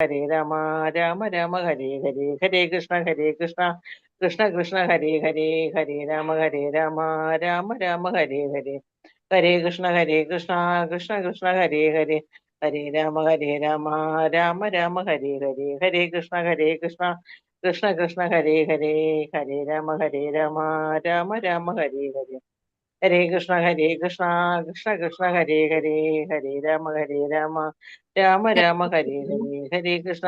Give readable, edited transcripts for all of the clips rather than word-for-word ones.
ഹരേ രാമ രാമ രാമ ഹരേ ഹരേ ഹരേ കൃഷ്ണ കൃഷ്ണ കൃഷ്ണ ഹരേ ഹരേ ഹരേ രാമ രാമ രാമ ഹരേ ഹരേ ഹരേ കൃഷ്ണ കൃഷ്ണ കൃഷ്ണ ഹരേ ഹരേ ഹരേ രാമ രാമ രാമ ഹരേ ഹരേ ഹരേ കൃഷ്ണ കൃഷ്ണ കൃഷ്ണ ഹരേ ഹരേ ഹരേ രാമ രാമ രാമ ഹരേ ഹരേ ഹരേ കൃഷ്ണ കൃഷ്ണ കൃഷ്ണ ഹരേ ഹരേ ഹരേ രാമ രാമ രാമ ഹരേ ഹരേ ഹരേ കൃഷ്ണ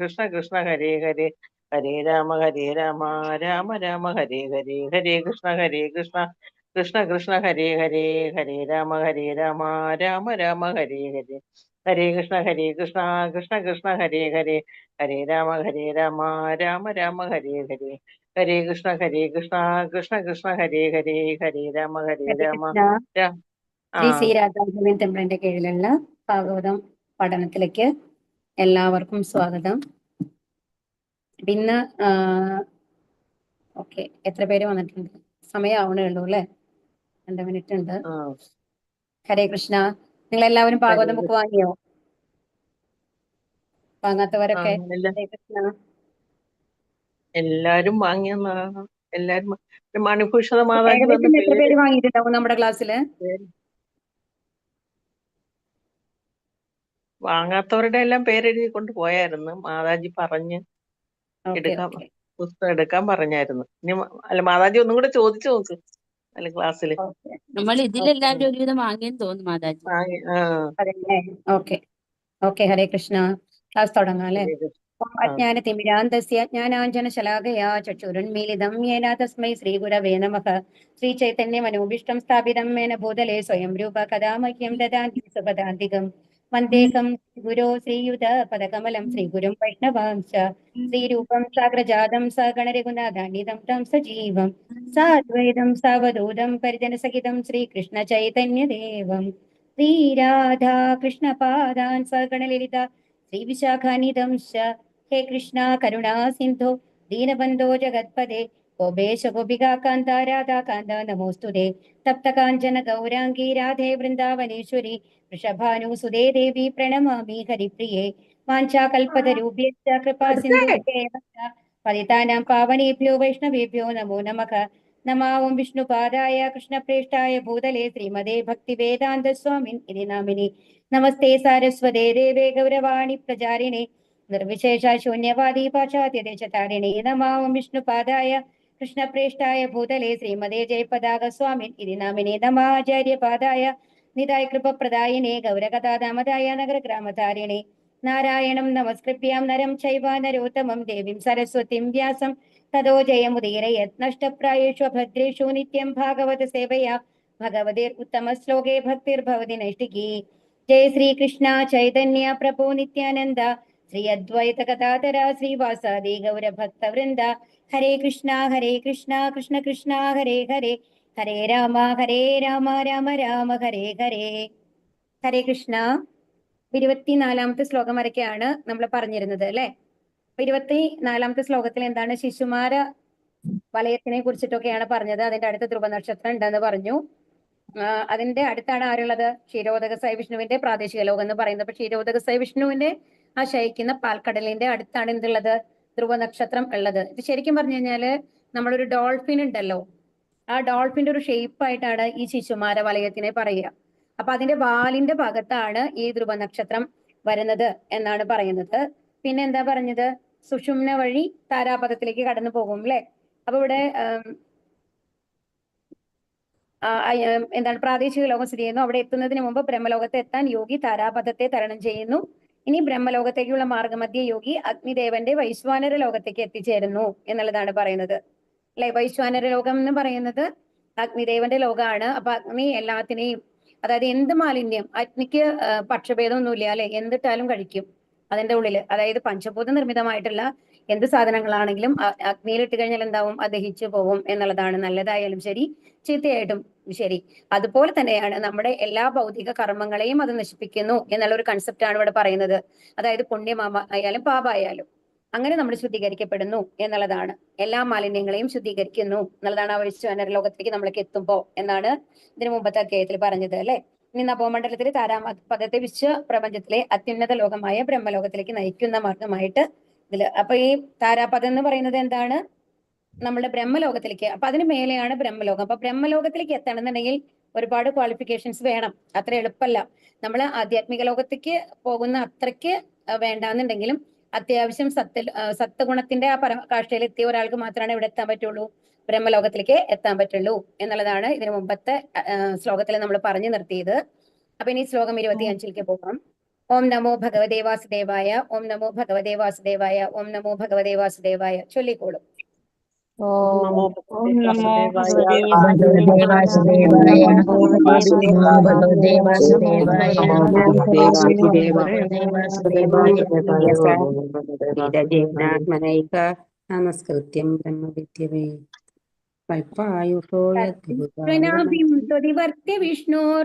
കൃഷ്ണ കൃഷ്ണ ഹരേ ഹരേ ഹരേ രാമ രാമ രാമ ഹരേ ഹരേ ഹരേ കൃഷ്ണ കൃഷ്ണ കൃഷ്ണ ഹരേ ഹരേ ഹരേ രാമ രാമ രാമ ഹരേ ഹരേ ഹരേ കൃഷ്ണ കൃഷ്ണ കൃഷ്ണ ഹരേ ഹരേ ഹരേ രാമ രാമ രാമ ഹരേ ഹരേ ഹരേ കൃഷ്ണ കൃഷ്ണ കൃഷ്ണ ഹരേ ഹരേ ഹരേ രാമ ഹരേ രാമ കൃഷ്ണ. ആ ശ്രീ ശ്രീ രാധാകൃഷ്ണൻ ടെമ്പിളിന്റെ കീഴിലുള്ള ഭാഗവതം പഠനത്തിലേക്ക് എല്ലാവർക്കും സ്വാഗതം. ഇന്ന് ഓക്കെ, എത്ര പേര് വന്നിട്ടുണ്ട്? സമയമാവണേ ഉള്ളൂ അല്ലെ? 2 മിനിറ്റ് ഉണ്ട്. ഹരേ കൃഷ്ണ. നിങ്ങൾ എല്ലാവരും ഭാഗവതം ബുക്ക് വാങ്ങിയോ? വാങ്ങാത്തവരൊക്കെ ഹരേ കൃഷ്ണ. എല്ലാരും വാങ്ങിയെന്നാണ്. എല്ലാരും മണിഭൂഷണ മാതാജി ഏകദേശം എത്ര പേര് വാങ്ങിയിട്ടുണ്ടാവും നമ്മുടെ ക്ലാസ്സില്? വാങ്ങാത്തവരുടെ എല്ലാം പേരെഴുതി കൊണ്ട് പോയായിരുന്നു. മാതാജി പറഞ്ഞ് പുസ്തകം എടുക്കാൻ പറഞ്ഞായിരുന്നു. ഇനി അല്ല, മാതാജി ഒന്നും കൂടെ ചോദിച്ചു നോക്ക് അല്ല ക്ലാസ്സില്. നമ്മൾ ഇതിലെല്ലാവരും ഒരുവിധം വാങ്ങിയെന്ന് തോന്നുന്നു മാതാജി. ഓക്കെ ഓക്കെ, ഹരേ കൃഷ്ണ. ക്ലാസ് തുടങ്ങാം അല്ലെ? അജ്ഞാനതിമിരാന്തസ്യ ജ്ഞാനാഞ്ജന ശലാകയാ ചക്ഷുരുന്മീലിതം യേന തസ്മൈ ശ്രീഗുരവേ നമഃ. ശ്രീചൈതന്യമനോഭീഷ്ടം സ്ഥാപിതം മേന ഭൂതലേ സ്വയം രൂപ കഥാ മഹ്യം ദദാതി സുപദാന്തികം. വന്ദേഹം ഗുരോ ശ്രീയുത പദകമലം ശ്രീഗുരും വൈഷ്ണവാംശ. ശ്രീരൂപം സാഗ്രജാതം സഗണരഘുനാഥാന്വിതം തം സജീവം സാദ്വൈതം സാവധൂതം പരിജനസഹിതം ശ്രീകൃഷ്ണ ചൈതന്യദേവം ശ്രീരാധാ കൃഷ്ണപാദാൻ സഗണലളിത ശ്രീവിശാഖാനിധം ഹേ കൃഷ്ണ കരുണാ സിന്ധു ദീനബന്ധോ ജഗത്പദേ ഗോപേശ ഗോപികാ കാന്ത രാധാ കാന്ത നമോസ്തുതേ. തപ്ത കാഞ്ചന ഗൗരാംഗീ രാധേ വൃന്ദാവനേശ്വരി വൃഷഭാനുസുതേ ദേവി പ്രണമാമി ഹരിപ്രിയേ. വാഞ്ചാകൽപതരൂപ്യശ്ച കൃപാ സിന്ധുഭ്യേവ പതിതാനാം പാവനേഭ്യോ വൈഷ്ണവേഭ്യോ നമോ നമഃ. നമാം വിഷ്ണുപാദായ കൃഷ്ണപ്രേഷ്ഠായ ഭൂതലേ ശ്രീമതേ ഭക്തിവേദാന്ത സ്വാമിൻ ഇതി നാമിനി. നമസ്തേ സാരസ്വതേ ദേവേ ഗൗരവാണി പ്രചാരിണേ നിർവിശേഷ ശൂന്യവാദി പാശ്ചാത്യദേശതാരിണേ. നമാം വിഷ്ണുപാദായ കൃഷ്ണപ്രേഷ്ഠായ ഭൂതലേ ശ്രീമതേ ജയപതാക സ്വാമിൻ ഇതി നാമിനി. നമാചാര്യപാദായ നിതായ കൃപപ്രദായിനേ ഗൗരകഥാദാമതായ നഗരഗ്രാമധാരിണേ. നാരായണം നമസ്കൃത്യം നരം ചൈവ നരോത്തമം ദേവീം സരസ്വതിം വ്യാസം തതോ ജയമുദീരയത്. നഷ്ടപ്രായേഷു ഭദ്രേഷു നിത്യം ഭാഗവത സേവയാ ഭഗവതേർ ഉത്തമ ശ്ലോകേ ഭക്തിർഭവതി നൈഷ്ഠികീ. ജയ ശ്രീകൃഷ്ണ ചൈതന്യ പ്രഭു നിത്യാനന്ദ ശ്രീ അദ്വൈത ഗദാധര ശ്രീവാസാദി ഗൗരഭക്തവൃന്ദ. ഹരേ കൃഷ്ണ കൃഷ്ണ കൃഷ്ണ ഹരേ ഹരേ ഹരേ രാമ രാമ രാമ ഹരേ ഹരേ. ഹരേ കൃഷ്ണ. 24ാമത്തെ ശ്ലോകം വരയ്ക്കാണ് നമ്മൾ പറഞ്ഞിരുന്നത് അല്ലെ? 24ാമത്തെ ശ്ലോകത്തിൽ എന്താണ്? ശിശുമാര വലയത്തിനെ കുറിച്ചിട്ടൊക്കെയാണ് പറഞ്ഞത്. അതിന്റെ അടുത്ത് ധ്രുവ നക്ഷത്രം ഉണ്ടെന്ന് പറഞ്ഞു. അതിന്റെ അടുത്താണ് ആരുള്ളത്? ക്ഷീരോദക സായി വിഷ്ണുവിന്റെ പ്രാദേശിക ലോകം എന്ന് പറയുന്നത്. അപ്പൊ ക്ഷീരോദക സായി വിഷ്ണുവിന്റെ ആ ശയിക്കുന്ന പാൽക്കടലിന്റെ അടുത്താണ് എന്തുള്ളത്? ധ്രുവ നക്ഷത്രം ഉള്ളത്. ഇത് ശരിക്കും പറഞ്ഞു കഴിഞ്ഞാല് നമ്മളൊരു ഡോൾഫിൻ ഉണ്ടല്ലോ, ആ ഡോൾഫിന്റെ ഒരു ഷേപ്പ് ആയിട്ടാണ് ഈ ശിശുമാര വലയത്തിനെ പറയുക. അപ്പൊ അതിന്റെ വാലിന്റെ ഭാഗത്താണ് ഈ ധ്രുവ നക്ഷത്രം വരുന്നത് എന്നാണ് പറയുന്നത്. പിന്നെ എന്താ പറഞ്ഞത്? സുഷുമ്ന വഴി താരാപഥത്തിലേക്ക് കടന്നു പോകും അല്ലെ? അപ്പൊ ഇവിടെ എന്താണ്? പ്രാദേശിക ലോകം സ്ഥിതി ചെയ്യുന്നു. അവിടെ എത്തുന്നതിന് മുമ്പ് ബ്രഹ്മലോകത്തെ എത്താൻ യോഗി താരാപഥത്തെ തരണം ചെയ്യുന്നു. ഇനി ബ്രഹ്മലോകത്തേക്കുള്ള മാർഗമധ്യ യോഗി അഗ്നിദേവന്റെ വൈശ്വാനര ലോകത്തേക്ക് എത്തിച്ചേരുന്നു എന്നുള്ളതാണ് പറയുന്നത് അല്ലെ? വൈശ്വാനര ലോകം എന്ന് പറയുന്നത് അഗ്നിദേവന്റെ ലോകമാണ്. അപ്പൊ അഗ്നി എല്ലാത്തിനെയും, അതായത് എന്ത് മാലിന്യം, അഗ്നിക്ക് പക്ഷഭേദമൊന്നുമില്ല അല്ലെ? എന്തിട്ടാലും കഴിക്കും അതിന്റെ ഉള്ളില്. അതായത് പഞ്ചഭൂത നിർമ്മിതമായിട്ടുള്ള എന്ത് സാധനങ്ങളാണെങ്കിലും അഗ്നിയിലിട്ട് കഴിഞ്ഞാൽ എന്താവും? അത് ദഹിച്ചു പോകും എന്നുള്ളതാണ്. നല്ലതായാലും ശരി, ചീത്തയായിട്ടും ശരി. അതുപോലെ തന്നെയാണ് നമ്മുടെ എല്ലാ ഭൗതിക കർമ്മങ്ങളെയും അത് നശിപ്പിക്കുന്നു എന്നുള്ള ഒരു കൺസെപ്റ്റ് ആണ് ഇവിടെ പറയുന്നത്. അതായത് പുണ്യമായാലും പാപമായാലും അങ്ങനെ നമ്മൾ ശുദ്ധീകരിക്കപ്പെടുന്നു എന്നുള്ളതാണ്. എല്ലാ മാലിന്യങ്ങളെയും ശുദ്ധീകരിക്കുന്നു എന്നുള്ളതാണ് ആ വൈശ്വാനര ലോകത്തേക്ക് നമ്മൾക്ക് എത്തുമ്പോ എന്നാണ് ഇതിനു മുമ്പത്തെ അധ്യായത്തിൽ പറഞ്ഞത് അല്ലെ? ഇനി നഭോമണ്ഡലത്തിലെ താരാപഥത്തെ വിശ്വപ്രപഞ്ചത്തിലെ അത്യുന്നത ലോകമായ ബ്രഹ്മലോകത്തിലേക്ക് നയിക്കുന്ന മാർഗമായിട്ട് ഇതില്. അപ്പൊ ഈ താരാപഥം എന്ന് പറയുന്നത് എന്താണ്? നമ്മുടെ ബ്രഹ്മലോകത്തിലേക്ക്. അപ്പൊ അതിന് മേലെയാണ് ബ്രഹ്മലോകം. അപ്പൊ ബ്രഹ്മലോകത്തിലേക്ക് എത്തണമെന്നുണ്ടെങ്കിൽ ഒരുപാട് ക്വാളിഫിക്കേഷൻസ് വേണം. അത്ര എളുപ്പമല്ല. നമ്മൾ ആധ്യാത്മിക ലോകത്തേക്ക് പോകുന്ന അത്രയ്ക്ക് വേണ്ടാന്നുണ്ടെങ്കിലും അത്യാവശ്യം സത്വഗുണത്തിന്റെ ആ പരകാഷ്ഠയിൽ എത്തിയ ഒരാൾക്ക് മാത്രമാണ് ഇവിടെ എത്താൻ പറ്റുള്ളൂ, ബ്രഹ്മലോകത്തിലേക്ക് എത്താൻ പറ്റുള്ളൂ എന്നുള്ളതാണ് ഇതിനു മുമ്പത്തെ ശ്ലോകത്തിൽ നമ്മൾ പറഞ്ഞു നിർത്തിയത്. അപ്പൊ ഇനി ശ്ലോകം 25ലേക്ക് പോകാം. ഓം നമോ ഭഗവതേ വാസുദേവായ, ഓം നമോ ഭഗവതേ വാസുദേവായ, ഓം നമോ ഭഗവതേ വാസുദേവായ. ചൊല്ലിക്കോളൂ. ഓം നമോ ഭഗവതേ ഭഗവതേ വാസുദേവായ നമോ ഭഗവതേ വാസുദേവായ നമസ്കൃത്യം ബ്രഹ്മവിദ്യവേ കൽപ്പായുഷോ ത്വനാഭിം ത്വദിവർത്തി വിഷ്ണോർ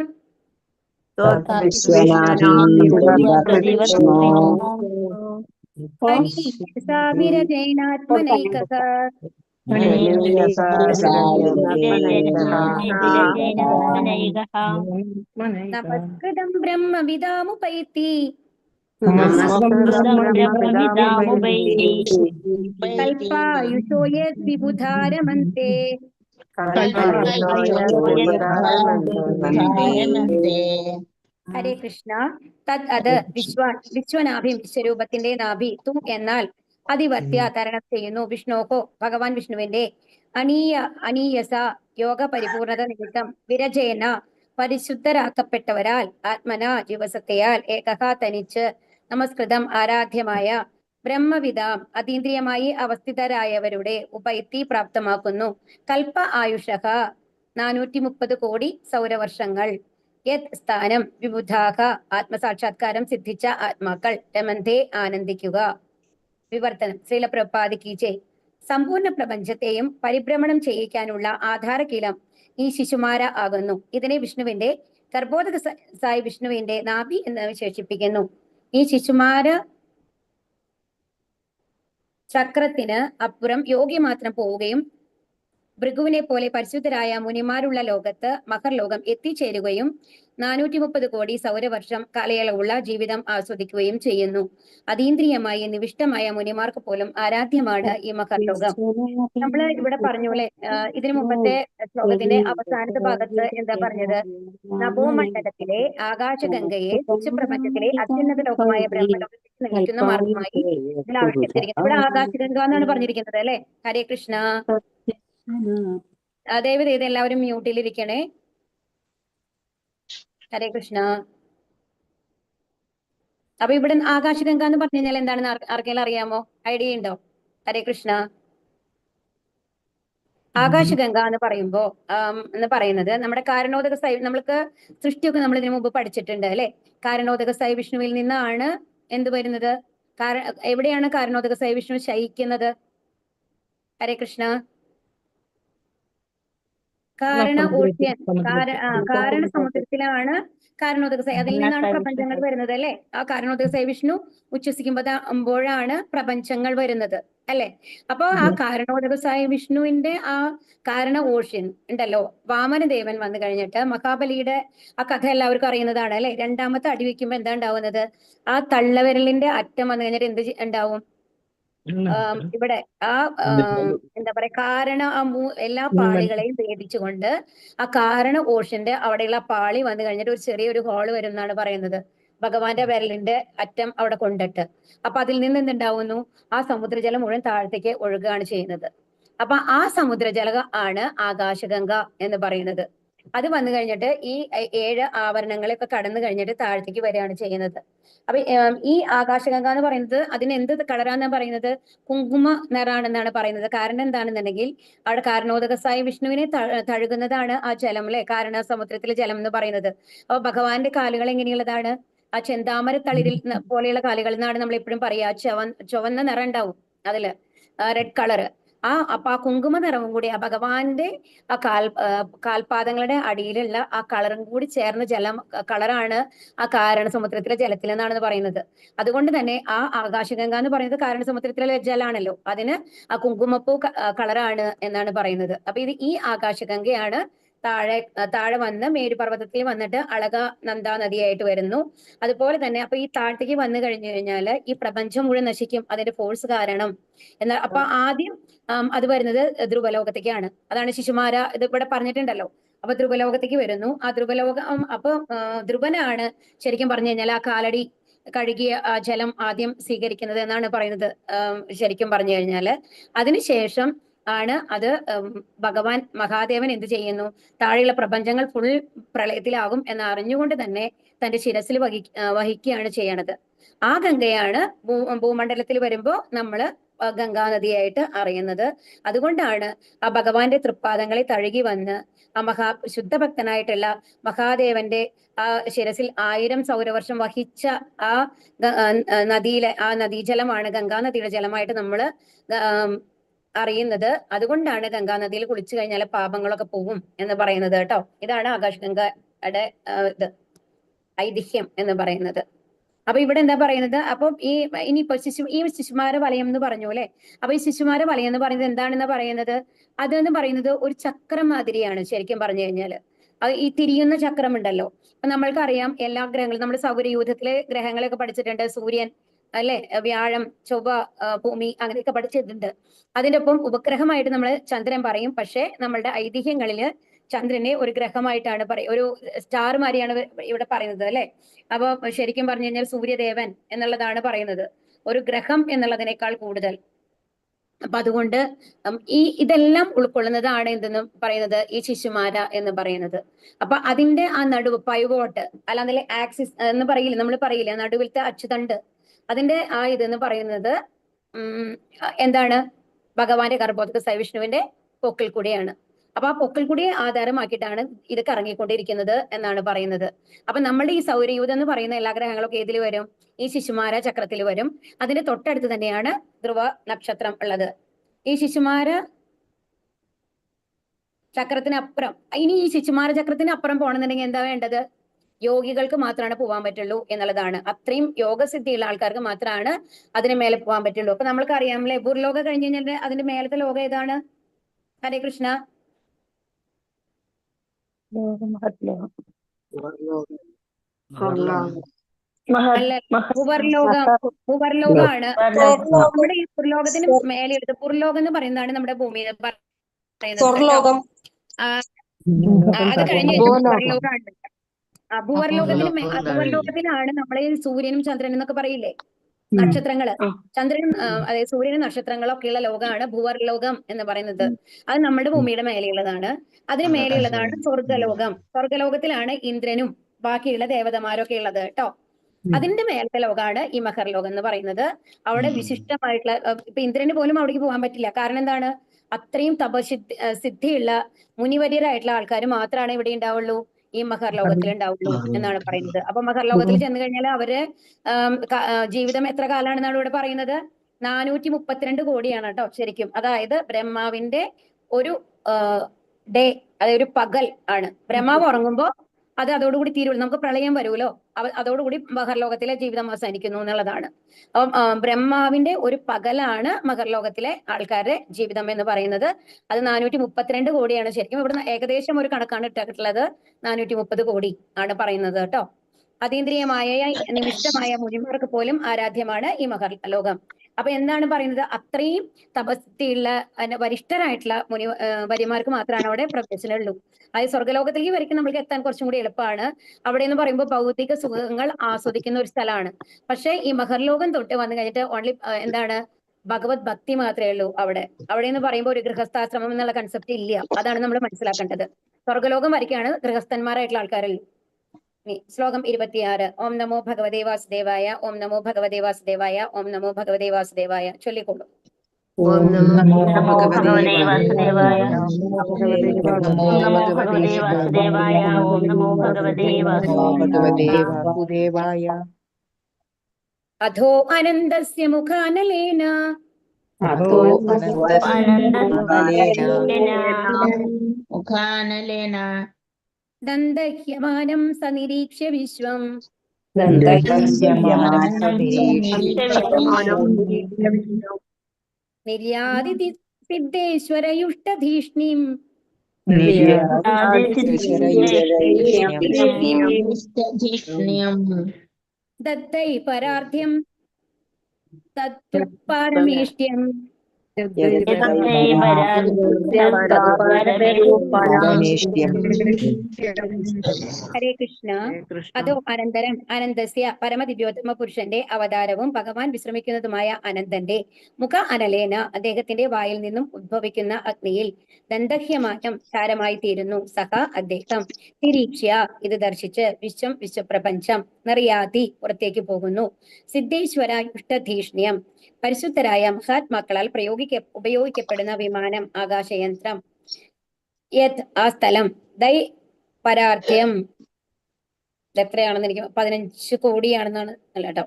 വിരജൈനാത്മനൈകഃ നമസ്കൃതം ബ്രഹ്മവിദാമുപൈതി കൽപ്പായുഷോ യദ്വിബുധാരമന്തെ ഹരേ കൃഷ്ണ. തത് അത് വിശ്വനാഭി വിശ്വരൂപത്തിന്റെ നാഭി തു എന്നാൽ അതിവർത്തിയ തരണം ചെയ്യുന്നു വിഷ്ണോഹോ ഭഗവാൻ വിഷ്ണുവിന്റെ അനീയസ യോഗ പരിപൂർണത നിമിത്തം വിരജേന പരിശുദ്ധരാക്കപ്പെട്ടവരാൽ ആത്മന ദിവസത്തെയാൽ ഏകഹ തനിച്ച് നമസ്കൃതം ആരാധ്യമായ ബ്രഹ്മവിദാം അതീന്ദ്രിയമായി അവസ്ഥിതരായവരുടെ ഉപൈത്തി പ്രാപ്തമാക്കുന്നു. കൽപ്പ ആയുഷഃ 430 കോടി സൗരവർഷങ്ങൾ. യത് സ്ഥാനം വിബുധാഹ ആത്മസാക്ഷാത്കാരം സിദ്ധിച്ച ആത്മാക്കൾ രമന്തേ ആനന്ദിക്കുക. വിവർത്തനം. ശ്രീല പ്രഭുപാദിക്ക് ജയ്. സമ്പൂർണ്ണ പ്രപഞ്ചത്തെയും പരിഭ്രമണം ചെയ്യിക്കാനുള്ള ആധാരകീലം ഈ ശിശുമാര ആകുന്നു. ഇതിനെ വിഷ്ണുവിന്റെ ഗർഭോദക സായി വിഷ്ണുവിന്റെ നാഭി എന്ന് വിശേഷിപ്പിക്കുന്നു. ഈ ശിശുമാര ചക്രത്തിന് അപ്പുറം യോഗി മാത്രം പോവുകയും ഭൃഗുവിനെ പോലെ പരിശുദ്ധരായ മുനിമാരുള്ള ലോകത്ത് മഹർലോകം എത്തിച്ചേരുകയും 430 കോടി സൗരവർഷം കാലയളവുള്ള ജീവിതം ആസ്വദിക്കുകയും ചെയ്യുന്നു. അതീന്ദ്രിയമായി നിവിഷ്ടമായ മുനിമാർക്ക് പോലും ആരാധ്യമാണ് ഈ മഹർലോകം. നമ്മൾ ഇവിടെ പറഞ്ഞു അല്ലെ, ഇതിനു മുമ്പത്തെ ശ്ലോകത്തിന്റെ അവസാനത്തെ ഭാഗത്ത് എന്താ പറഞ്ഞത്? നഭോമണ്ഡലത്തിലെ ആകാശഗംഗയെ വിശ്വപ്രപഞ്ചത്തിലെ അത്യുന്നത ലോകമായ ബ്രഹ്മലോകത്തേക്ക് നയിക്കുന്ന മാർഗമായി ഇതിൽ ആവിഷ്കരിച്ചിരിക്കുന്നത്. ഇവിടെ ആകാശഗംഗ എന്നാണ് പറഞ്ഞിരിക്കുന്നത് അല്ലെ. ഹരേ കൃഷ്ണ. ദയവ് ചെയ്ത് എല്ലാവരും മ്യൂട്ടിലിരിക്കണേ. ഹരേ കൃഷ്ണ. അപ്പൊ ഇവിടെ ആകാശഗംഗ എന്ന് പറഞ്ഞു കഴിഞ്ഞാൽ എന്താണെന്ന് ആർക്കെങ്കിലും അറിയാമോ? ഐഡിയ ഉണ്ടോ? ഹരേ കൃഷ്ണ. ആകാശഗംഗ എന്ന് പറയുന്നത് നമ്മുടെ കാരണോദക സായി, നമ്മൾക്ക് സൃഷ്ടിയൊക്കെ നമ്മൾ ഇതിനു മുമ്പ് പഠിച്ചിട്ടുണ്ട് അല്ലെ. കാരണോദക സായി വിഷ്ണുവിൽ നിന്നാണ് എന്ത് വരുന്നത്? എവിടെയാണ് കാരണോദക സായി വിഷ്ണു ശയിക്കുന്നത്? ഹരേ കൃഷ്ണ. കാരണ സമുദ്രത്തിലാണ് കാരണോദക സായി. അതിൽ നിന്നാണ് പ്രപഞ്ചങ്ങൾ വരുന്നത് അല്ലെ. ആ കാരണോദക സായി വിഷ്ണു ഉച്ഛസിക്കുമ്പോഴാണ് പ്രപഞ്ചങ്ങൾ വരുന്നത് അല്ലെ. അപ്പൊ ആ കാരണോദക സായി വിഷ്ണുവിന്റെ ആ കാരണ ഓഷ്യൻ ഉണ്ടല്ലോ, വാമനദേവൻ വന്നു കഴിഞ്ഞിട്ട് മഹാബലിയുടെ ആ കഥ എല്ലാവർക്കും അറിയുന്നതാണ് അല്ലെ. രണ്ടാമത്തെ അടി വെക്കുമ്പോ എന്താ ഉണ്ടാവുന്നത്? ആ തള്ളവിരലിന്റെ അറ്റം വന്നു കഴിഞ്ഞിട്ട് എന്ത് ഉണ്ടാവും? ഇവിടെ ആ എന്താ പറയാ, എല്ലാ പാളികളെയും ഭേദിച്ചുകൊണ്ട് ആ കാരണ ഓഷന്റെ അവിടെയുള്ള പാളി വന്നു കഴിഞ്ഞിട്ട് ഒരു ചെറിയൊരു ഹോള് വരും എന്നാണ് പറയുന്നത്. ഭഗവാന്റെ വിരലിന്റെ അറ്റം അവിടെ കൊണ്ടിട്ട്. അപ്പൊ അതിൽ നിന്ന് എന്തുണ്ടാവുന്നു? ആ സമുദ്രജലം മുഴുവൻ താഴത്തേക്ക് ഒഴുകുകയാണ് ചെയ്യുന്നത്. അപ്പൊ ആ സമുദ്രജലം ആണ് ആകാശഗംഗ എന്ന് പറയുന്നത്. അത് വന്നു കഴിഞ്ഞിട്ട് ഈ 7 ആവരണങ്ങളൊക്കെ കടന്നു കഴിഞ്ഞിട്ട് താഴത്തേക്ക് വരികയാണ് ചെയ്യുന്നത്. അപ്പൊ ഈ ആകാശഗംഗ എന്ന് പറയുന്നത് അതിന് എന്ത് കളറാണെന്നാണ് പറയുന്നത്? കുങ്കുമ നിറാണെന്നാണ് പറയുന്നത്. കാരണം എന്താണെന്നുണ്ടെങ്കിൽ അവിടെ കാരണോദക സായി വിഷ്ണുവിനെ തഴുകുന്നതാണ് ആ ജലം അല്ലെ, കാരണ സമുദ്രത്തിലെ ജലം എന്ന് പറയുന്നത്. അപ്പൊ ഭഗവാന്റെ കാലുകൾ എങ്ങനെയുള്ളതാണ്? ആ ചെന്താമര തളിരിൽ പോലെയുള്ള കാലുകൾ എന്നാണ് നമ്മൾ എപ്പോഴും പറയാ. ചുവന്ന നിറം ഉണ്ടാവും അതില്, റെഡ് കളറ്. അപ്പൊ ആ കുങ്കുമ നിറവും കൂടി ആ ഭഗവാന്റെ ആ കാൽപാദങ്ങളുടെ അടിയിലുള്ള ആ കളറും കൂടി ചേർന്ന കളറാണ് ആ കാരണ സമുദ്രത്തിലെ ജലത്തിൽ എന്നാണ് പറയുന്നത്. അതുകൊണ്ട് തന്നെ ആ ആകാശഗംഗ എന്ന് പറയുന്നത് കാരണ സമുദ്രത്തിലെ ജലാണല്ലോ, അതിന് ആ കുങ്കുമപ്പൂ കളറാണ് എന്നാണ് പറയുന്നത്. അപ്പൊ ഈ ആകാശഗംഗയാണ് താഴെ വന്ന് മേരുപർവ്വതത്തിൽ വന്നിട്ട് അളക നന്ദാ നദിയായിട്ട് വരുന്നു. അതുപോലെ തന്നെ അപ്പൊ ഈ താഴത്തേക്ക് വന്നു കഴിഞ്ഞു കഴിഞ്ഞാൽ ഈ പ്രപഞ്ചം മുഴുവൻ നശിക്കും, അതിന്റെ ഫോഴ്സ് കാരണം. എന്നാൽ അപ്പൊ ആദ്യം അത് വരുന്നത് ധ്രുവലോകത്തേക്കാണ്. അതാണ് ശിശുമാര ഇത് ഇവിടെ പറഞ്ഞിട്ടുണ്ടല്ലോ. അപ്പൊ ധ്രുവലോകത്തേക്ക് വരുന്നു. ആ ധ്രുവലോകം അപ്പൊ ധ്രുവനാണ് ശരിക്കും പറഞ്ഞു കഴിഞ്ഞാൽ ആ കാലടി കഴുകിയ ജലം ആദ്യം സ്വീകരിക്കുന്നത് എന്നാണ് പറയുന്നത്. ശരിക്കും പറഞ്ഞു കഴിഞ്ഞാല് അതിനുശേഷം ആണ് അത് ഭഗവാൻ മഹാദേവൻ എന്ത് ചെയ്യുന്നു, താഴെയുള്ള പ്രപഞ്ചങ്ങൾ ഫുൾ പ്രളയത്തിലാകും എന്ന് അറിഞ്ഞുകൊണ്ട് തന്നെ തന്റെ ശിരസിൽ വഹിക്കുകയാണ് ചെയ്യണത്. ആ ഗംഗയാണ് ഭൂമണ്ഡലത്തിൽ വരുമ്പോ നമ്മള് ഗംഗാനദിയായിട്ട് അറിയുന്നത്. അതുകൊണ്ടാണ് ആ ഭഗവാന്റെ തൃപ്പാദങ്ങളെ തഴുകി വന്ന് ആ ശുദ്ധഭക്തനായിട്ടുള്ള മഹാദേവന്റെ ആ ശിരസിൽ 1000 സൗരവർഷം വഹിച്ച ആ നദിയിലെ ആ നദീജലമാണ് ഗംഗാനദിയുടെ ജലമായിട്ട് നമ്മള് അറിയുന്നത്. അതുകൊണ്ടാണ് ഗംഗാനദിയിൽ കുളിച്ചു കഴിഞ്ഞാൽ പാപങ്ങളൊക്കെ പോകും എന്ന് പറയുന്നത് കേട്ടോ. ഇതാണ് ആകാശഗംഗയുടെ ഇത് ഐതിഹ്യം എന്ന് പറയുന്നത്. അപ്പൊ ഇവിടെ എന്താ പറയുന്നത്, അപ്പം ഇനിയിപ്പോ ഈ ശിശുമാര വലയം എന്ന് പറഞ്ഞു അല്ലെ. അപ്പൊ ഈ ശിശുമാര വലയം എന്ന് പറയുന്നത് എന്താണെന്ന് പറയുന്നത്, അതെന്ന് പറയുന്നത് ഒരു ചക്രം മാതിരിയാണ് ശരിക്കും പറഞ്ഞു കഴിഞ്ഞാല്. ഈ തിരിയുന്ന ചക്രം ഉണ്ടല്ലോ. അപ്പൊ നമ്മൾക്കറിയാം എല്ലാ ഗ്രഹങ്ങളും, നമ്മുടെ സൗരയൂഥത്തിലെ ഗ്രഹങ്ങളെയൊക്കെ പഠിച്ചിട്ടുണ്ട്. സൂര്യൻ അല്ലെ, വ്യാഴം, ചൊവ്വ, ഭൂമി അങ്ങനെയൊക്കെ പഠിച്ചിട്ടുണ്ട്. അതിന്റെ ഒപ്പം ഉപഗ്രഹമായിട്ട് നമ്മൾ ചന്ദ്രൻ പറയും. പക്ഷെ നമ്മളുടെ ഐതിഹ്യങ്ങളില് ചന്ദ്രനെ ഒരു ഗ്രഹമായിട്ടാണ് ഒരു സ്റ്റാർ മാതിരിയാണ് ഇവിടെ പറയുന്നത് അല്ലെ. അപ്പൊ ശരിക്കും പറഞ്ഞു കഴിഞ്ഞാൽ സൂര്യദേവൻ എന്നുള്ളതാണ് പറയുന്നത്, ഒരു ഗ്രഹം എന്നുള്ളതിനേക്കാൾ കൂടുതൽ. അപ്പൊ അതുകൊണ്ട് ഇതെല്ലാം ഉൾക്കൊള്ളുന്നതാണ് എന്തെന്ന് പറയുന്നത് ഈ ശിശുമാര എന്ന് പറയുന്നത്. അപ്പൊ അതിന്റെ ആ നടുവ് പൈവോട്ട് അല്ലാതെ ആക്സിസ് എന്ന് പറയില്ല, നമ്മൾ പറയില്ല നടുവിലത്തെ അച്ചുതണ്ട്, അതിന്റെ ആ ഇതെന്ന് പറയുന്നത് എന്താണ്, ഭഗവാന്റെ ഗർഭോദക സവിഷ്ണുവിന്റെ പൊക്കിൽ കൂടിയാണ്. അപ്പൊ ആ പൊക്കിൽ കൂടിയെ ആധാരമാക്കിയിട്ടാണ് ഇത് കറങ്ങിക്കൊണ്ടിരിക്കുന്നത് എന്നാണ് പറയുന്നത്. അപ്പൊ നമ്മുടെ ഈ സൗരയൂഥം എന്ന് പറയുന്ന എല്ലാ ഗ്രഹങ്ങളൊക്കെ ഏതിൽ വരും, ഈ ശിശുമാര ചക്രത്തിൽ വരും. അതിന്റെ തൊട്ടടുത്ത് തന്നെയാണ് ധ്രുവ നക്ഷത്രം ഉള്ളത്. ഈ ശിശുമാര ചക്രത്തിനപ്പുറം, ഇനി ഈ ശിശുമാര ചക്രത്തിന് അപ്പുറം പോകണമെന്നുണ്ടെങ്കിൽ എന്താ വേണ്ടത്, യോഗികൾക്ക് മാത്രമാണ് പോകാൻ പറ്റുള്ളൂ എന്നുള്ളതാണ്. അത്രയും യോഗസിദ്ധിയുള്ള ആൾക്കാർക്ക് മാത്രമാണ് അതിന് മേലെ പോകാൻ പറ്റുള്ളൂ. അപ്പൊ നമ്മൾക്ക് അറിയാമല്ലേ, ഭൂർലോകം കഴിഞ്ഞ് കഴിഞ്ഞാൽ അതിന്റെ മേലത്തെ ലോകം ഏതാണ്? ഹരേ കൃഷ്ണ. അല്ല, ഭൂവർലോകാണ്. നമ്മുടെ ഈ ഭൂർലോകത്തിന് മേലെടുത്ത് ഭൂർലോകം എന്ന് പറയുന്നതാണ് നമ്മുടെ ഭൂമി പറയുന്നത്. അത് കഴിഞ്ഞ് ഭൂവർലോകമാണ്. ഭൂവർലോകത്തിലാണ് നമ്മളെ സൂര്യനും ചന്ദ്രനും എന്നൊക്കെ പറയില്ലേ, നക്ഷത്രങ്ങള്. ചന്ദ്രനും അതായത് സൂര്യനും നക്ഷത്രങ്ങളൊക്കെയുള്ള ലോകമാണ് ഭൂവർലോകം എന്ന് പറയുന്നത്. അത് നമ്മുടെ ഭൂമിയുടെ മേലെയുള്ളതാണ്. അതിന് മേലെയുള്ളതാണ് സ്വർഗലോകം. സ്വർഗലോകത്തിലാണ് ഇന്ദ്രനും ബാക്കിയുള്ള ദേവതമാരൊക്കെ ഉള്ളത് കേട്ടോ. അതിന്റെ മേലത്തെ ലോകമാണ് ഈ മഹർലോകം എന്ന് പറയുന്നത്. അവിടെ വിശിഷ്ടമായിട്ടുള്ള, ഇപ്പൊ ഇന്ദ്രന് പോലും അവിടേക്ക് പോകാൻ പറ്റില്ല. കാരണം എന്താണ്, അത്രയും സിദ്ധിയുള്ള മുനിവര്യരായിട്ടുള്ള ആൾക്കാർ മാത്രമാണ് ഇവിടെ ഉണ്ടാവുള്ളൂ, ഈ മഹർലോകത്തിൽ ഉണ്ടാവുള്ളൂ എന്നാണ് പറയുന്നത്. അപ്പൊ മഹർലോകത്തിൽ ചെന്ന് കഴിഞ്ഞാൽ അവര് ജീവിതം എത്ര കാലാണെന്നാണ് ഇവിടെ പറയുന്നത്, 432 കോടിയാണ് കേട്ടോ ശരിക്കും. അതായത് ബ്രഹ്മാവിന്റെ ഒരു ഡേ, അതായത് ഒരു പകൽ ആണ്. ബ്രഹ്മാവ് ഉറങ്ങുമ്പോ അത് അതോടുകൂടി തീരുള്ളൂ. നമുക്ക് പ്രളയം വരുമല്ലോ, അതോടുകൂടി മഹർലോകത്തിലെ ജീവിതം അവസാനിക്കുന്നു എന്നുള്ളതാണ്. അപ്പം ബ്രഹ്മാവിന്റെ ഒരു പകലാണ് മഹർലോകത്തിലെ ആൾക്കാരുടെ ജീവിതം എന്ന് പറയുന്നത്. അത് 432 കോടിയാണ് ശരിക്കും. ഇവിടെ ഏകദേശം ഒരു കണക്കാണ് ഇട്ടിട്ടുള്ളത്, 430 കോടി ആണ് പറയുന്നത് കേട്ടോ. അതീന്ദ്രിയമായ നിമിഷ്ടമായ മുനിമാർക്ക് പോലും ആരാധ്യമാണ് ഈ മഹർലോകം. അപ്പൊ എന്താണ് പറയുന്നത്, അത്രയും തപസ്തിയുള്ള വരിഷ്ഠരായിട്ടുള്ള വര്യമാർക്ക് മാത്രമാണ് അവിടെ പ്രവേശനമുള്ളൂ. അതായത് സ്വർഗ്ഗലോകത്തിലേക്ക് വരയ്ക്കും നമ്മൾക്ക് എത്താൻ കുറച്ചും കൂടി എളുപ്പമാണ്. അവിടെ എന്ന് പറയുമ്പോൾ ഭൗതിക സുഖങ്ങൾ ആസ്വദിക്കുന്ന ഒരു സ്ഥലമാണ്. പക്ഷെ ഈ മഹർലോകം തൊട്ട് വന്നു കഴിഞ്ഞിട്ട് ഓൺലി എന്താണ്, ഭഗവത് ഭക്തി മാത്രമേ ഉള്ളൂ അവിടെ. അവിടെ എന്ന് പറയുമ്പോൾ ഒരു ഗൃഹസ്ഥാശ്രമം എന്നുള്ള കൺസെപ്റ്റ് ഇല്ല. അതാണ് നമ്മൾ മനസ്സിലാക്കേണ്ടത്. സ്വർഗ്ഗലോകം വരയ്ക്കാണ് ഗൃഹസ്ഥന്മാരായിട്ടുള്ള ആൾക്കാരുള്ളൂ. ശ്ലോകം 26. ഓം നമോ ഭഗവതേ വാസുദേവായ, ഓം നമോ ഭഗവതേ വാസുദേവായ, ഓം നമോ ഭഗവതേ വാസുദേവായ. ചൊല്ലിക്കൊള്ളു. ഓം നമോ ഭഗവതേ വാസുദേവായ. ഓം നമോ ഭഗവതേ വാസുദേവായ. അധോ അനന്തസ്യ മുഖാനലേന മുഖാനലേന ദന്തഹ്യമാനം സനിരീക്ഷ്യ വിശ്വം നിർയാതി സിദ്ധേശ്വരയുഷ്ടധീഷ്ണിം ദത്തൈ പരാർഥ്യം തത്തു പാരമേഷ്ട്യം. ഹരേ കൃഷ്ണ. അതോ അനന്തരം അനന്തസ്യ പരമദിവ്യോത്തമ പുരുഷന്റെ അവതാരവും ഭഗവാൻ വിശ്രമിക്കുന്നതുമായ അനന്തന്റെ മുഖ അനലേന അദ്ദേഹത്തിന്റെ വായിൽ നിന്നും ഉദ്ഭവിക്കുന്ന അഗ്നിയിൽ ദന്തഹ്യമാനം സാരമായി തീരുന്നു. സഹ അദ്ദേഹം നിരീക്ഷ്യ ഇത് ദർശിച്ച് വിശ്വപ്രപഞ്ചം നിറയാതി പുറത്തേക്ക് പോകുന്നു. സിദ്ധേശ്വര യുഷ്ടധീഷ്ണ്യം പരിശുദ്ധരായ മഹാത്മാക്കളാൽ ഉപയോഗിക്കപ്പെടുന്ന വിമാനം ആകാശയന്ത്രം. യത് ആ സ്ഥലം ദൈ പരാർത്ഥ്യം എത്രയാണെന്ന് എനിക്ക് 15 കോടിയാണെന്നാണ്. അല്ല കേട്ടോ,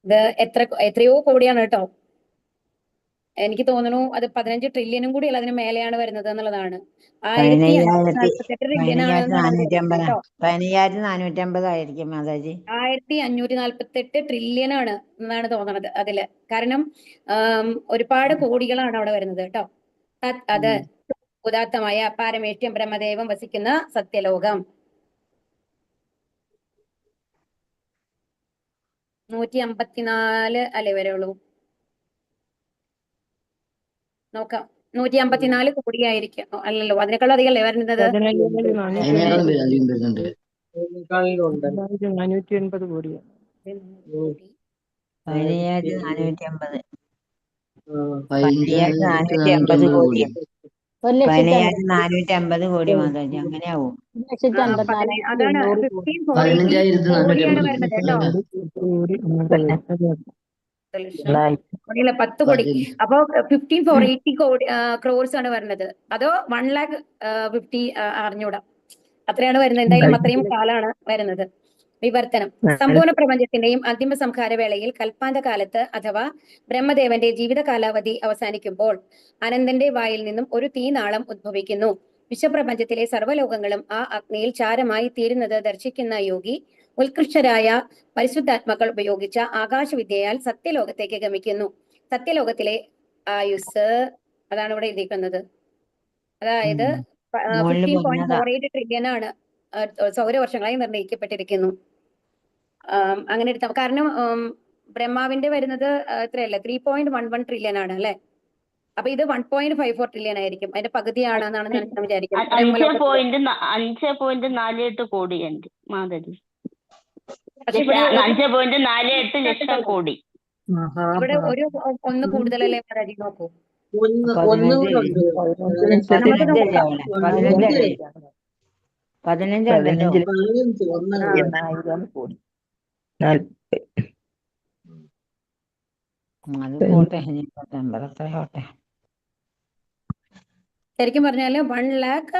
ഇത് എത്രയോ കോടിയാണ് കേട്ടോ. എനിക്ക് തോന്നുന്നു അത് 15 ട്രില്യനും കൂടി അല്ല, അതിന് മേലെയാണ് വരുന്നത് എന്നുള്ളതാണ്. 1548 ട്രില്യൺ ആണെന്നാണ് കേട്ടോ. 15,450 ആയിരിക്കും മാതാജി. 1548 ട്രില്യൺ ആണ് എന്നാണ് തോന്നുന്നത് അതില്. കാരണം ഒരുപാട് കോടികളാണ് അവിടെ വരുന്നത് കേട്ടോ. അത് ഉദാത്തമായ പാരമേഷ്ട്യം ബ്രഹ്മദേവം വസിക്കുന്ന സത്യലോകം. 154 അല്ലേ വരെയുള്ളൂ. നോക്കാം. 154 കോടിയായിരിക്കും. അല്ലല്ലോ, അതിനേക്കാളും അധികം അല്ലേ വരുന്നത്? 480 കോടിയാണ്. 15,450. 15,450 കോടിയും 15,450 കോടി മാതാജി, അങ്ങനെ ആവും. അതാണ് 15,480 കോടിയാണ് വരുന്നത് കേട്ടോ. 10 കോടി. അപ്പൊ 15,480 കോടി ക്രോർസ് ആണ് വരുന്നത്. അതോ 1,50,000 അറിഞ്ഞൂടാ, അത്രയാണ് വരുന്നത്. എന്തായാലും അത്രയും കാലാണ് വരുന്നത്. വിവർത്തനം. സമ്പൂർണ്ണ പ്രപഞ്ചത്തിന്റെയും അന്തിമ സംഹാര വേളയിൽ കൽപ്പാന്ത കാലത്ത് അഥവാ ബ്രഹ്മദേവന്റെ ജീവിത കാലാവധി അവസാനിക്കുമ്പോൾ അനന്തന്റെ വായിൽ നിന്നും ഒരു തീനാളം ഉദ്ഭവിക്കുന്നു. വിശ്വപ്രപഞ്ചത്തിലെ സർവ്വലോകങ്ങളും ആ അഗ്നിയിൽ ചാരമായി തീരുന്നത് ദർശിക്കുന്ന യോഗി ഉത്കൃഷ്ടരായ പരിശുദ്ധാത്മാക്കൾ ഉപയോഗിച്ച ആകാശവിദ്യയാൽ സത്യലോകത്തേക്ക് ഗമിക്കുന്നു. സത്യലോകത്തിലെ ആയുസ് അതാണ് ഇവിടെ എഴുതിയിരിക്കുന്നത്. അതായത് 15.48 ട്രില്യൺ ആണ് സൗരവർഷങ്ങളായി നിർണ്ണയിക്കപ്പെട്ടിരിക്കുന്നു. അങ്ങനെ എടുത്താൽ, കാരണം ബ്രഹ്മാവിന്റെ വരുന്നത് എത്രയല്ല 3.11 ട്രില്യൺ ആണ് അല്ലെ. അപ്പൊ ഇത് 1.54 ട്രില്യൺ ആയിരിക്കും. അതിന്റെ പകുതിയാണെന്നാണ് ഞാൻ വിചാരിക്കുന്നത്. 5.48 കോടിയുണ്ട് മാതാജി. 5.48 ലക്ഷം കോടി. ഇവിടെ ഒരു ഒന്ന് കൂടുതലല്ലേ മാതാജി? നോക്കൂ, 15 കോടി. ശരിക്കും പറഞ്ഞാല് 1 ലാഖ്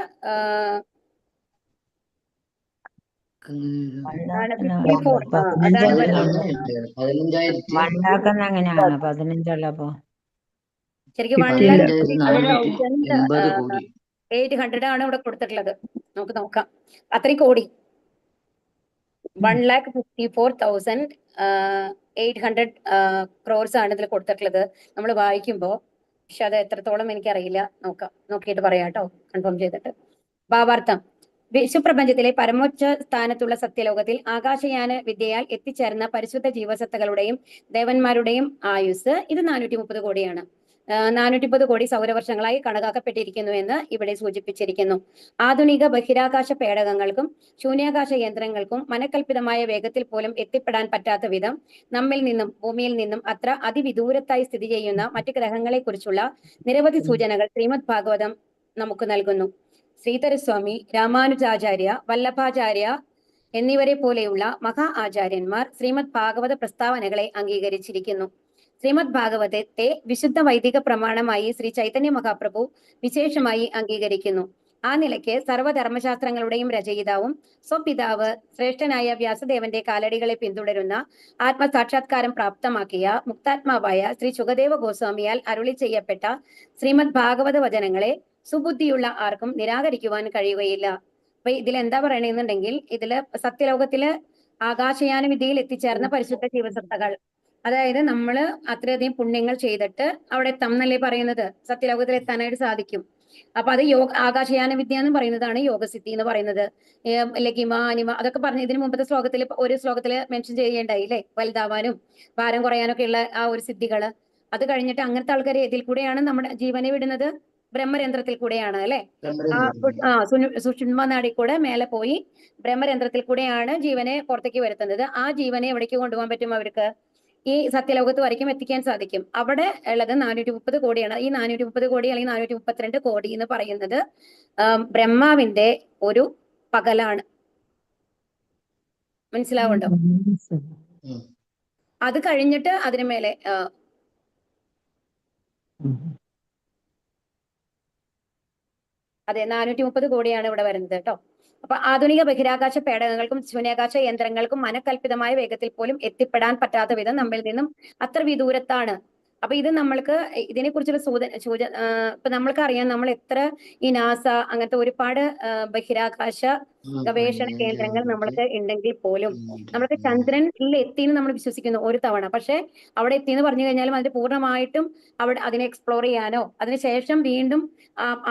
അങ്ങനെയാണ് 15 ശരിക്കും 1,800 ആണ് ഇവിടെ കൊടുത്തിട്ടുള്ളത്. നമുക്ക് നോക്കാം, അത്രയും കോടി. 1,54,800 ക്രോർസ് ആണ് ഇതിൽ കൊടുത്തിട്ടുള്ളത് നമ്മൾ വായിക്കുമ്പോ. പക്ഷെ അത് എത്രത്തോളം എനിക്കറിയില്ല. നോക്കാം, നോക്കിയിട്ട് പറയാം കേട്ടോ, കൺഫേം ചെയ്തിട്ട്. ഭാവാർത്ഥം. വിശ്വപ്രപഞ്ചത്തിലെ പരമോಚ್ಚ സ്ഥാനത്തുള്ള സത്യലോകത്തിൽ ആകാശയാന വിദ്യയാൽ എത്തിച്ചേർന്ന പരിശുദ്ധ ജീവസത്തകളുടെയും ദേവന്മാരുടെയും ആയുസ് ഇത് 430 കോടിയാണ്. 430 കോടി സൗരവർഷങ്ങളായി കണക്കാക്കപ്പെട്ടിരിക്കുന്നു എന്ന് ഇവിടെ സൂചിപ്പിച്ചിരിക്കുന്നു. ആധുനിക ബഹിരാകാശ പേടകങ്ങൾക്കും ശൂന്യാകാശ യന്ത്രങ്ങൾക്കും മനക്കൽപ്പിതമായ വേഗത്തിൽ പോലും എത്തിപ്പെടാൻ പറ്റാത്ത വിധം നമ്മിൽ നിന്നും ഭൂമിയിൽ നിന്നും അത്ര അതിവിദൂരത്തായി സ്ഥിതി ചെയ്യുന്ന മറ്റ് ഗ്രഹങ്ങളെ കുറിച്ചുള്ള നിരവധി സൂചനകൾ ശ്രീമദ് ഭാഗവതം നമുക്ക് നൽകുന്നു. ശ്രീധരസ്വാമി, രാമാനുജാചാര്യ, വല്ലഭാചാര്യ എന്നിവരെ പോലെയുള്ള മഹാ ആചാര്യന്മാർ ശ്രീമദ് ഭാഗവത പ്രസ്താവനകളെ അംഗീകരിച്ചിരിക്കുന്നു. ശ്രീമദ് ഭാഗവതത്തെ വിശുദ്ധ വൈദിക പ്രമാണമായി ശ്രീ ചൈതന്യ മഹാപ്രഭു വിശേഷമായി അംഗീകരിക്കുന്നു. ആ നിലയ്ക്ക് സർവ്വധർമ്മശാസ്ത്രങ്ങളുടെയും രചയിതാവും സ്വപിതാവ് ശ്രേഷ്ഠനായ വ്യാസദേവന്റെ കാലടികളെ പിന്തുടരുന്ന ആത്മസാക്ഷാത്കാരം പ്രാപ്തമാക്കിയ മുക്താത്മാവായ ശ്രീ ശുകദേവ ഗോസ്വാമിയാൽ അരുളി ചെയ്യപ്പെട്ട ശ്രീമദ് ഭാഗവത വചനങ്ങളെ സുബുദ്ധിയുള്ള ആർക്കും നിരാകരിക്കുവാൻ കഴിയുകയില്ല. അപ്പൊ ഇതിൽ എന്താ പറയണെന്നുണ്ടെങ്കിൽ, ഇതില് സത്യലോകത്തില് ആകാശയാന വിദ്യയിൽ എത്തിച്ചേർന്ന പരിശുദ്ധ ജീവസത്തകൾ. അതായത് നമ്മൾ അത്രയധികം പുണ്യങ്ങൾ ചെയ്തിട്ട് അവിടെ എത്താം എന്നല്ലേ പറയുന്നത്, സത്യലോകത്തിൽ എത്താനായിട്ട് സാധിക്കും. അപ്പൊ അത് ആകാശയാന വിദ്യ എന്ന് പറയുന്നതാണ് യോഗസിദ്ധി എന്ന് പറയുന്നത്. ലഗിമ അനിമ അതൊക്കെ പറഞ്ഞ ഇതിന് മുമ്പത്തെ ശ്ലോകത്തിൽ ഒരു ശ്ലോകത്തിൽ മെൻഷൻ ചെയ്യേണ്ടായി അല്ലേ, വലുതാവാനും ഭാരം കുറയാനൊക്കെ ഉള്ള ആ ഒരു സിദ്ധികള്. അത് കഴിഞ്ഞിട്ട് അങ്ങനത്തെ ആൾക്കാർ ഇതിൽ കൂടെയാണ് നമ്മുടെ ജീവനെ വിടുന്നത്, ബ്രഹ്മരന്ധ്രത്തിൽ കൂടെയാണ് അല്ലെ. സുഷുമ്ന നാടി കൂടെ മേലെ പോയി ബ്രഹ്മരന്ധ്രത്തിൽ കൂടെയാണ് ജീവനെ പുറത്തേക്ക് വരുത്തുന്നത്. ആ ജീവനെ എവിടേക്ക് കൊണ്ടുപോകാൻ പറ്റും അവർക്ക്? ഈ സത്യലോകത്ത് വരയ്ക്കും എത്തിക്കാൻ സാധിക്കും. അവിടെ ഉള്ളത് 430 കോടിയാണ്. ഈ 430 കോടി അല്ലെങ്കിൽ 432 കോടി എന്ന് പറയുന്നത് ബ്രഹ്മാവിന്റെ ഒരു പകലാണ്. മനസ്സിലാവുണ്ടോ? അത് കഴിഞ്ഞിട്ട് അതിന് മേലെ അതെ 430 കോടിയാണ് ഇവിടെ വരുന്നത് കേട്ടോ. അപ്പൊ ആധുനിക ബഹിരാകാശ പേടകങ്ങൾക്കും ശൂന്യാകാശ യന്ത്രങ്ങൾക്കും മനക്കൽപ്പിതമായ വേഗത്തിൽ പോലും എത്തിപ്പെടാൻ പറ്റാത്ത വിധം നമ്മിൽ നിന്നും അത്ര വിദൂരത്താണ്. അപ്പൊ ഇത് നമ്മൾക്ക് ഇതിനെ കുറിച്ചുള്ള ഇപ്പൊ നമ്മൾക്ക് അറിയാം, നമ്മൾ എത്ര ഈ നാസ അങ്ങനത്തെ ഒരുപാട് ബഹിരാകാശ ഗവേഷണ കേന്ദ്രങ്ങൾ നമ്മൾക്ക് ഉണ്ടെങ്കിൽ പോലും നമ്മൾക്ക് ചന്ദ്രനിൽ എത്തിയെന്ന് നമ്മൾ വിശ്വസിക്കുന്നു ഒരു തവണ. പക്ഷെ അവിടെ എത്തിയെന്ന് പറഞ്ഞു കഴിഞ്ഞാലും അതിന് പൂർണ്ണമായിട്ടും അവിടെ അതിനെ എക്സ്പ്ലോർ ചെയ്യാനോ അതിനുശേഷം വീണ്ടും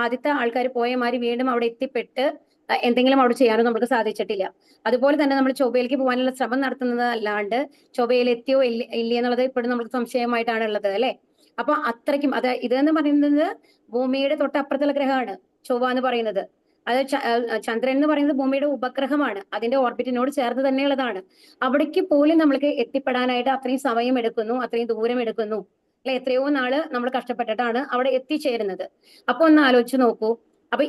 ആദ്യത്തെ ആൾക്കാർ പോയ മാതിരി വീണ്ടും അവിടെ എത്തിപ്പെട്ട് എന്തെങ്കിലും അവിടെ ചെയ്യാനോ നമുക്ക് സാധിച്ചിട്ടില്ല. അതുപോലെ തന്നെ നമ്മൾ ചൊവ്വയിലേക്ക് പോകാനുള്ള ശ്രമം നടത്തുന്നത് അല്ലാണ്ട് ചൊവ്വയിൽ എത്തിയോ ഇല്ലേ എന്നുള്ളത് ഇപ്പോഴും നമുക്ക് സംശയമായിട്ടാണ് ഉള്ളത് അല്ലെ. അപ്പൊ അത്രയ്ക്കും ഇതെന്ന് പറയുന്നത് ഭൂമിയുടെ തൊട്ടപ്പുറത്തുള്ള ഗ്രഹമാണ് ചൊവ്വ എന്ന് പറയുന്നത്. അത് ചന്ദ്രൻ എന്ന് പറയുന്നത് ഭൂമിയുടെ ഉപഗ്രഹമാണ്, അതിന്റെ ഓർബിറ്റിനോട് ചേർന്ന് തന്നെയുള്ളതാണ്. അവിടേക്ക് പോലും നമ്മൾക്ക് എത്തിപ്പെടാനായിട്ട് അത്രയും സമയം എടുക്കുന്നു, അത്രയും ദൂരം എടുക്കുന്നു അല്ലെ. എത്രയോ നാള് നമ്മൾ കഷ്ടപ്പെട്ടിട്ടാണ് അവിടെ എത്തിച്ചേരുന്നത്. അപ്പൊ ഒന്ന് ആലോചിച്ച് നോക്കൂ. അപ്പൊ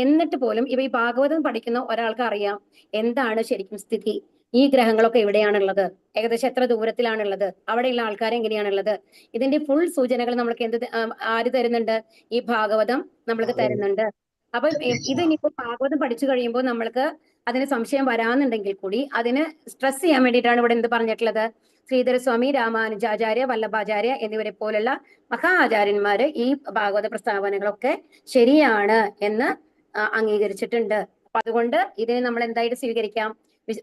എന്നിട്ട് പോലും ഈ ഭാഗവതം പഠിക്കുന്ന ഒരാൾക്ക് അറിയാം എന്താണ് ശരിക്കും സ്ഥിതി, ഈ ഗ്രഹങ്ങളൊക്കെ എവിടെയാണുള്ളത്, ഏകദേശം എത്ര ദൂരത്തിലാണുള്ളത്, അവിടെയുള്ള ആൾക്കാർ എങ്ങനെയാണുള്ളത്. ഇതിന്റെ ഫുൾ സൂചനകൾ നമ്മൾക്ക് ആര് തരുന്നുണ്ട്? ഈ ഭാഗവതം നമ്മൾക്ക് തരുന്നുണ്ട്. അപ്പൊ ഇത് ഇനിയിപ്പോ ഭാഗവതം പഠിച്ചു കഴിയുമ്പോൾ നമ്മൾക്ക് അതിന് സംശയം വരാന്നുണ്ടെങ്കിൽ കൂടി അതിന് സ്ട്രെസ് ചെയ്യാൻ വേണ്ടിയിട്ടാണ് ഇവിടെ എന്ത് പറഞ്ഞിട്ടുള്ളത്? ശ്രീധരസ്വാമി, രാമാനുജാചാര്യ, വല്ലഭാചാര്യ എന്നിവരെ പോലുള്ള മഹാ ആചാര്യന്മാര് ഈ ഭാഗവത പ്രസ്താവനകളൊക്കെ ശരിയാണ് എന്ന് അംഗീകരിച്ചിട്ടുണ്ട്. അപ്പൊ അതുകൊണ്ട് ഇതിനെ നമ്മൾ എന്തായിട്ട് സ്വീകരിക്കാം?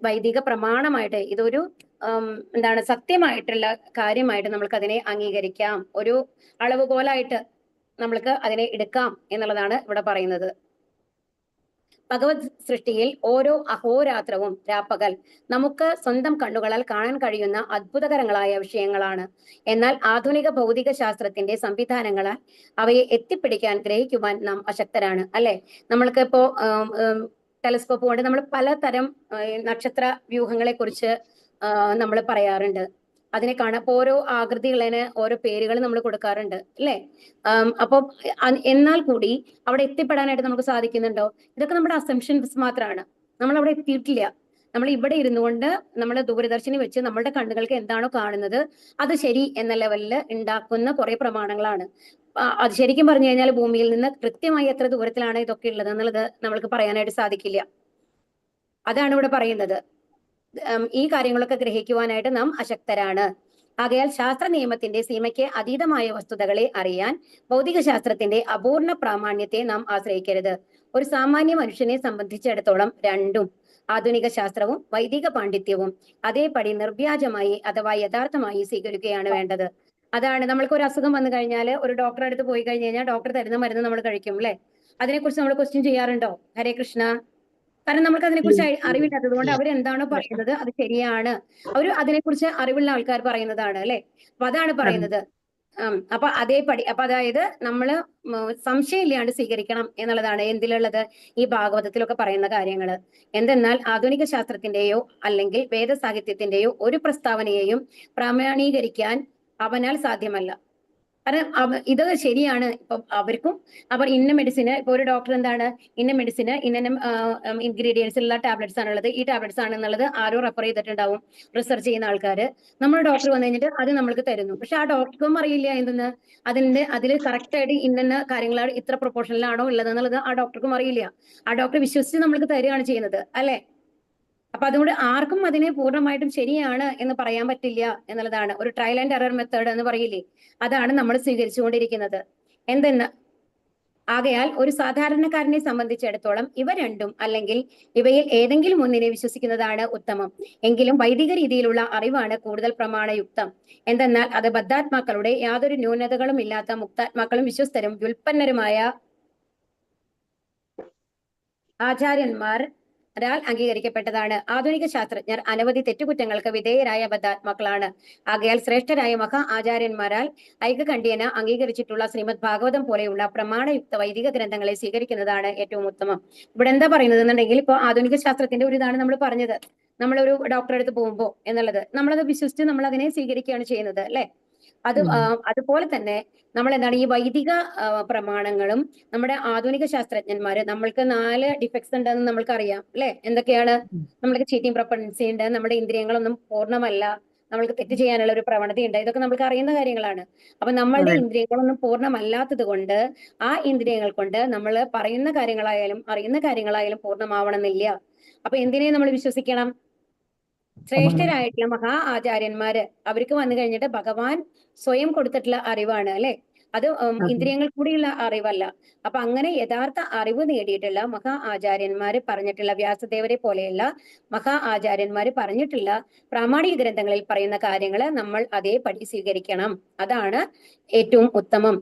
വൈദിക പ്രമാണമായിട്ട്, ഇതൊരു എന്താണ് സത്യമായിട്ടുള്ള കാര്യമായിട്ട് നമ്മൾക്ക് അതിനെ അംഗീകരിക്കാം. ഒരു അളവുകോലായിട്ട് നമ്മൾക്ക് അതിനെ എടുക്കാം എന്നുള്ളതാണ് ഇവിടെ പറയുന്നത്. ഭഗവത് സൃഷ്ടിയിൽ ഓരോ അഹോരാത്രവും രാപ്പകൽ നമുക്ക് സ്വന്തം കണ്ണുകളാൽ കാണാൻ കഴിയുന്ന അത്ഭുതകരങ്ങളായ വിഷയങ്ങളാണ്. എന്നാൽ ആധുനിക ഭൗതിക ശാസ്ത്രത്തിന്റെ സംവിധാനങ്ങളാൽ അവയെ എത്തിപ്പിടിക്കാൻ ഗ്രഹിക്കുവാൻ നാം അശക്തരാണ് അല്ലെ. നമ്മൾക്ക് ഇപ്പോ ടെലസ്കോപ്പ് കൊണ്ട് നമ്മൾ പലതരം നക്ഷത്ര വ്യൂഹങ്ങളെ കുറിച്ച് നമ്മൾ പറയാറുണ്ട്. അതിനെ കാണാൻ ഓരോ ആകൃതികളതിന് ഓരോ പേരുകൾ നമ്മൾ കൊടുക്കാറുണ്ട് അല്ലെ. അപ്പൊ എന്നാൽ കൂടി അവിടെ എത്തിപ്പെടാനായിട്ട് നമുക്ക് സാധിക്കുന്നുണ്ടോ? ഇതൊക്കെ നമ്മുടെ അസംഷൻസ് മാത്രമാണ്, നമ്മൾ അവിടെ എത്തിയിട്ടില്ല. നമ്മൾ ഇവിടെ ഇരുന്നു കൊണ്ട് നമ്മൾ ദൂരദർശിനി വെച്ച് നമ്മളുടെ കണ്ണുകൾക്ക് എന്താണോ കാണുന്നത് അത് ശരി എന്ന ലെവലിൽ ഉണ്ടാക്കുന്ന കുറെ പ്രമാണങ്ങളാണ്. അത് ശരിക്കും പറഞ്ഞു കഴിഞ്ഞാൽ ഭൂമിയിൽ നിന്ന് കൃത്യമായി എത്ര ദൂരത്തിലാണ് ഇതൊക്കെ ഉള്ളത് എന്നുള്ളത് നമ്മൾക്ക് പറയാനായിട്ട് സാധിക്കില്ല. അതാണ് ഇവിടെ പറയുന്നത്. ഈ കാര്യങ്ങളൊക്കെ ഗ്രഹിക്കുവാനായിട്ട് നാം അശക്തരാണ്. ആകയാൽ ശാസ്ത്ര നിയമത്തിന്റെ സീമയ്ക്ക് അതീതമായ വസ്തുതകളെ അറിയാൻ ഭൗതിക ശാസ്ത്രത്തിന്റെ അപൂർണ പ്രാമാണ്യത്തെ നാം ആശ്രയിക്കരുത്. ഒരു സാമാന്യ മനുഷ്യനെ സംബന്ധിച്ചിടത്തോളം രണ്ടും, ആധുനിക ശാസ്ത്രവും വൈദിക പാണ്ഡിത്യവും അതേപടി നിർവ്യാജമായി അഥവാ യഥാർത്ഥമായി സ്വീകരിക്കുകയാണ് വേണ്ടത്. അതാണ് നമ്മൾക്ക് ഒരു അസുഖം വന്നു കഴിഞ്ഞാൽ ഒരു ഡോക്ടറെ അടുത്ത് പോയി കഴിഞ്ഞു കഴിഞ്ഞാൽ ഡോക്ടർ തരുന്ന മരുന്ന് നമ്മൾ കഴിക്കും അല്ലെ. അതിനെക്കുറിച്ച് നമ്മൾ ക്വസ്റ്റ്യൻ ചെയ്യാറുണ്ടോ? ഹരേ കൃഷ്ണ. കാരണം നമുക്ക് അതിനെക്കുറിച്ച് അറിവില്ലാത്തത് കൊണ്ട് അവരെന്താണോ പറയുന്നത് അത് ശരിയാണ്, അതിനെക്കുറിച്ച് അറിവുള്ള ആൾക്കാർ പറയുന്നതാണ് അല്ലെ. അപ്പൊ അതാണ് പറയുന്നത്. അപ്പൊ അതേപടി അതായത് നമ്മള് സംശയമില്ലാണ്ട് സ്വീകരിക്കണം എന്നുള്ളതാണ് എന്തിലുള്ളത്? ഈ ഭാഗവതത്തിലൊക്കെ പറയുന്ന കാര്യങ്ങള്. എന്തെന്നാൽ ആധുനിക ശാസ്ത്രത്തിന്റെയോ അല്ലെങ്കിൽ വേദസാഹിത്യത്തിന്റെയോ ഒരു പ്രസ്താവനയെയും പ്രാമാണീകരിക്കാൻ അവനാൽ സാധ്യമല്ല. കാരണം ഇത് ശരിയാണ്. ഇപ്പൊ അവർക്കും അവർ ഇന്ന മെഡിസിന്, ഇപ്പൊ ഒരു ഡോക്ടർ എന്താണ് ഇന്ന മെഡിസിന് ഇന്ന ഇൻഗ്രീഡിയൻസ് ഉള്ള ടാബ്ലറ്റ്സ് ആണുള്ളത്, ഈ ടാബ്ലറ്റ്സ് ആണെന്നുള്ളത് ആരോ റെഫർ ചെയ്തിട്ടുണ്ടാവും റിസർച്ച് ചെയ്യുന്ന ആൾക്കാര്. നമ്മുടെ ഡോക്ടർ വന്നു കഴിഞ്ഞിട്ട് അത് നമ്മൾക്ക് തരുന്നു. പക്ഷെ ആ ഡോക്ടർക്കും അറിയില്ല എന്തെന്ന് അതിൽ കറക്റ്റ് ആയിട്ട് ഇന്ന കാര്യങ്ങളാണ് ഇത്ര പ്രൊപ്പോർഷനിലാണോ ഉള്ളത് എന്നുള്ളത് ആ ഡോക്ടർക്കും അറിയില്ല. ആ ഡോക്ടർ വിശ്വസിച്ച് നമ്മൾക്ക് തരികയാണ് ചെയ്യുന്നത് അല്ലെ. അപ്പൊ അതുകൊണ്ട് ആർക്കും അതിനെ പൂർണ്ണമായിട്ടും ശരിയാണ് എന്ന് പറയാൻ പറ്റില്ല എന്നുള്ളതാണ്. ഒരു ട്രയൽ ആൻഡ് എറർ മെത്തേഡ് എന്ന് പറയില്ലേ, അതാണ് നമ്മൾ സ്വീകരിച്ചുകൊണ്ടിരിക്കുന്നത്. ആകയാൽ ഒരു സാധാരണക്കാരനെ സംബന്ധിച്ചിടത്തോളം ഇവ രണ്ടും അല്ലെങ്കിൽ ഇവയിൽ ഏതെങ്കിലും ഒന്നിനെ വിശ്വസിക്കുന്നതാണ് ഉത്തമം. എങ്കിലും വൈദിക രീതിയിലുള്ള അറിവാണ് കൂടുതൽ പ്രമാണയുക്തം. എന്തെന്നാൽ അത് ബദ്ധാത്മാക്കളുടെ യാതൊരു ന്യൂനതകളും ഇല്ലാത്ത മുക്താത്മാക്കളും വിശ്വസ്തരും വ്യുൽപ്പന്നരുമായ ആചാര്യന്മാരാൽ അംഗീകരിക്കപ്പെട്ടതാണ്. ആധുനിക ശാസ്ത്രജ്ഞർ അനവധി തെറ്റുകുറ്റങ്ങൾക്ക് വിധേയരായ ബദ്ധാത്മാക്കളാണ്. ആകയാൽ ശ്രേഷ്ഠരായ മഹാ ആചാര്യന്മാരാൽ ഐകകണ്ഠ്യേന അംഗീകരിച്ചിട്ടുള്ള ശ്രീമദ് ഭാഗവതം പോലെയുള്ള പ്രമാണയുക്ത വൈദിക ഗ്രന്ഥങ്ങളെ സ്വീകരിക്കുന്നതാണ് ഏറ്റവും ഉത്തമം. ഇവിടെ എന്താ പറയുന്നത് എന്നുണ്ടെങ്കിൽ, ഇപ്പൊ ആധുനിക ശാസ്ത്രത്തിന്റെ ഒരു ഇതാണ് നമ്മൾ പറഞ്ഞത്. നമ്മളൊരു ഡോക്ടറെ അടുത്ത് പോകുമ്പോൾ എന്നുള്ളത് നമ്മളത് വിശ്വസിച്ച് നമ്മൾ അതിനെ സ്വീകരിക്കുകയാണ് ചെയ്യുന്നത്, അല്ലെ? അതുപോലെ തന്നെ നമ്മൾ എന്താണ് ഈ വൈദിക പ്രമാണങ്ങളും നമ്മുടെ ആധുനിക ശാസ്ത്രജ്ഞന്മാര്, നമ്മൾക്ക് 4 ഡിഫക്ട്സ് ഉണ്ടെന്ന് നമ്മൾക്ക് അറിയാം, അല്ലെ? എന്തൊക്കെയാണ്? നമ്മൾക്ക് ചീറ്റിംഗ് പ്രൊപ്പൻസി ഉണ്ട്, നമ്മുടെ ഇന്ദ്രിയങ്ങളൊന്നും പൂർണ്ണമല്ല, നമ്മൾക്ക് തെറ്റ് ചെയ്യാനുള്ള ഒരു പ്രവണതയുണ്ട്. ഇതൊക്കെ നമ്മൾക്ക് അറിയുന്ന കാര്യങ്ങളാണ്. അപ്പൊ നമ്മളുടെ ഇന്ദ്രിയങ്ങളൊന്നും പൂർണ്ണമല്ലാത്തത് കൊണ്ട് ആ ഇന്ദ്രിയങ്ങൾ കൊണ്ട് നമ്മൾ പറയുന്ന കാര്യങ്ങളായാലും അറിയുന്ന കാര്യങ്ങളായാലും പൂർണ്ണമാവണമെന്നില്ല. അപ്പൊ എന്തിനെ നമ്മൾ വിശ്വസിക്കണം? ശ്രേഷ്ഠരായിട്ടുള്ള മഹാ ആചാര്യന്മാര്, അവർക്ക് വന്നു കഴിഞ്ഞിട്ട് ഭഗവാൻ സ്വയം കൊടുത്തിട്ടുള്ള അറിവാണ്, അല്ലെ? അത് ഇന്ദ്രിയങ്ങൾ കൂടിയുള്ള അറിവല്ല. അപ്പൊ അങ്ങനെ യഥാർത്ഥ അറിവ് നേടിയിട്ടുള്ള മഹാ ആചാര്യന്മാര് പറഞ്ഞിട്ടുള്ള, വ്യാസദേവരെ പോലെയുള്ള മഹാ ആചാര്യന്മാര് പറഞ്ഞിട്ടുള്ള പ്രാമാണിക ഗ്രന്ഥങ്ങളിൽ പറയുന്ന കാര്യങ്ങള് നമ്മൾ അതേപടി സ്വീകരിക്കണം. അതാണ് ഏറ്റവും ഉത്തമം.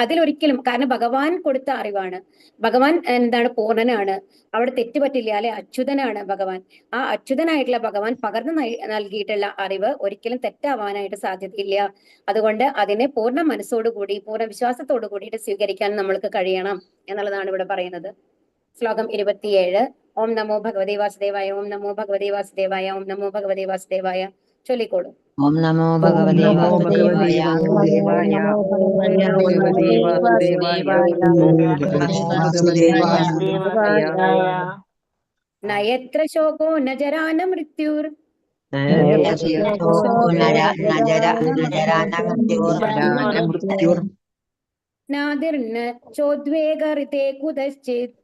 അതിലൊരിക്കലും, കാരണം ഭഗവാൻ കൊടുത്ത അറിവാണ്. ഭഗവാൻ എന്താണ്? പൂർണ്ണനാണ്. അവിടെ തെറ്റുപറ്റില്ല, അല്ലെ? അച്യുതനാണ് ഭഗവാൻ. ആ അച്യുതനായിട്ടുള്ള ഭഗവാൻ പകർന്നു നൽകിയിട്ടുള്ള അറിവ് ഒരിക്കലും തെറ്റാവാനായിട്ട് സാധ്യതയില്ല. അതുകൊണ്ട് അതിനെ പൂർണ്ണ മനസ്സോടുകൂടി പൂർണ്ണ വിശ്വാസത്തോടു കൂടിയിട്ട് സ്വീകരിക്കാൻ നമ്മൾക്ക് കഴിയണം എന്നുള്ളതാണ് ഇവിടെ പറയുന്നത്. ശ്ലോകം 27. ഓം നമോ ഭഗവതേ വാസുദേവായ, ഓം നമോ ഭഗവതേ വാസുദേവായ, ഓം നമോ ഭഗവതേ വാസുദേവായ. ചൊല്ലിക്കോളൂ. ഓം നമോ ഭഗവതേ വാസുദേവായ. നയത്ര ശോകോ ന ജരാ ന മൃത്യുർ നാദിർന ചോദ്വേഗരിതേ കുതശ്ചിത്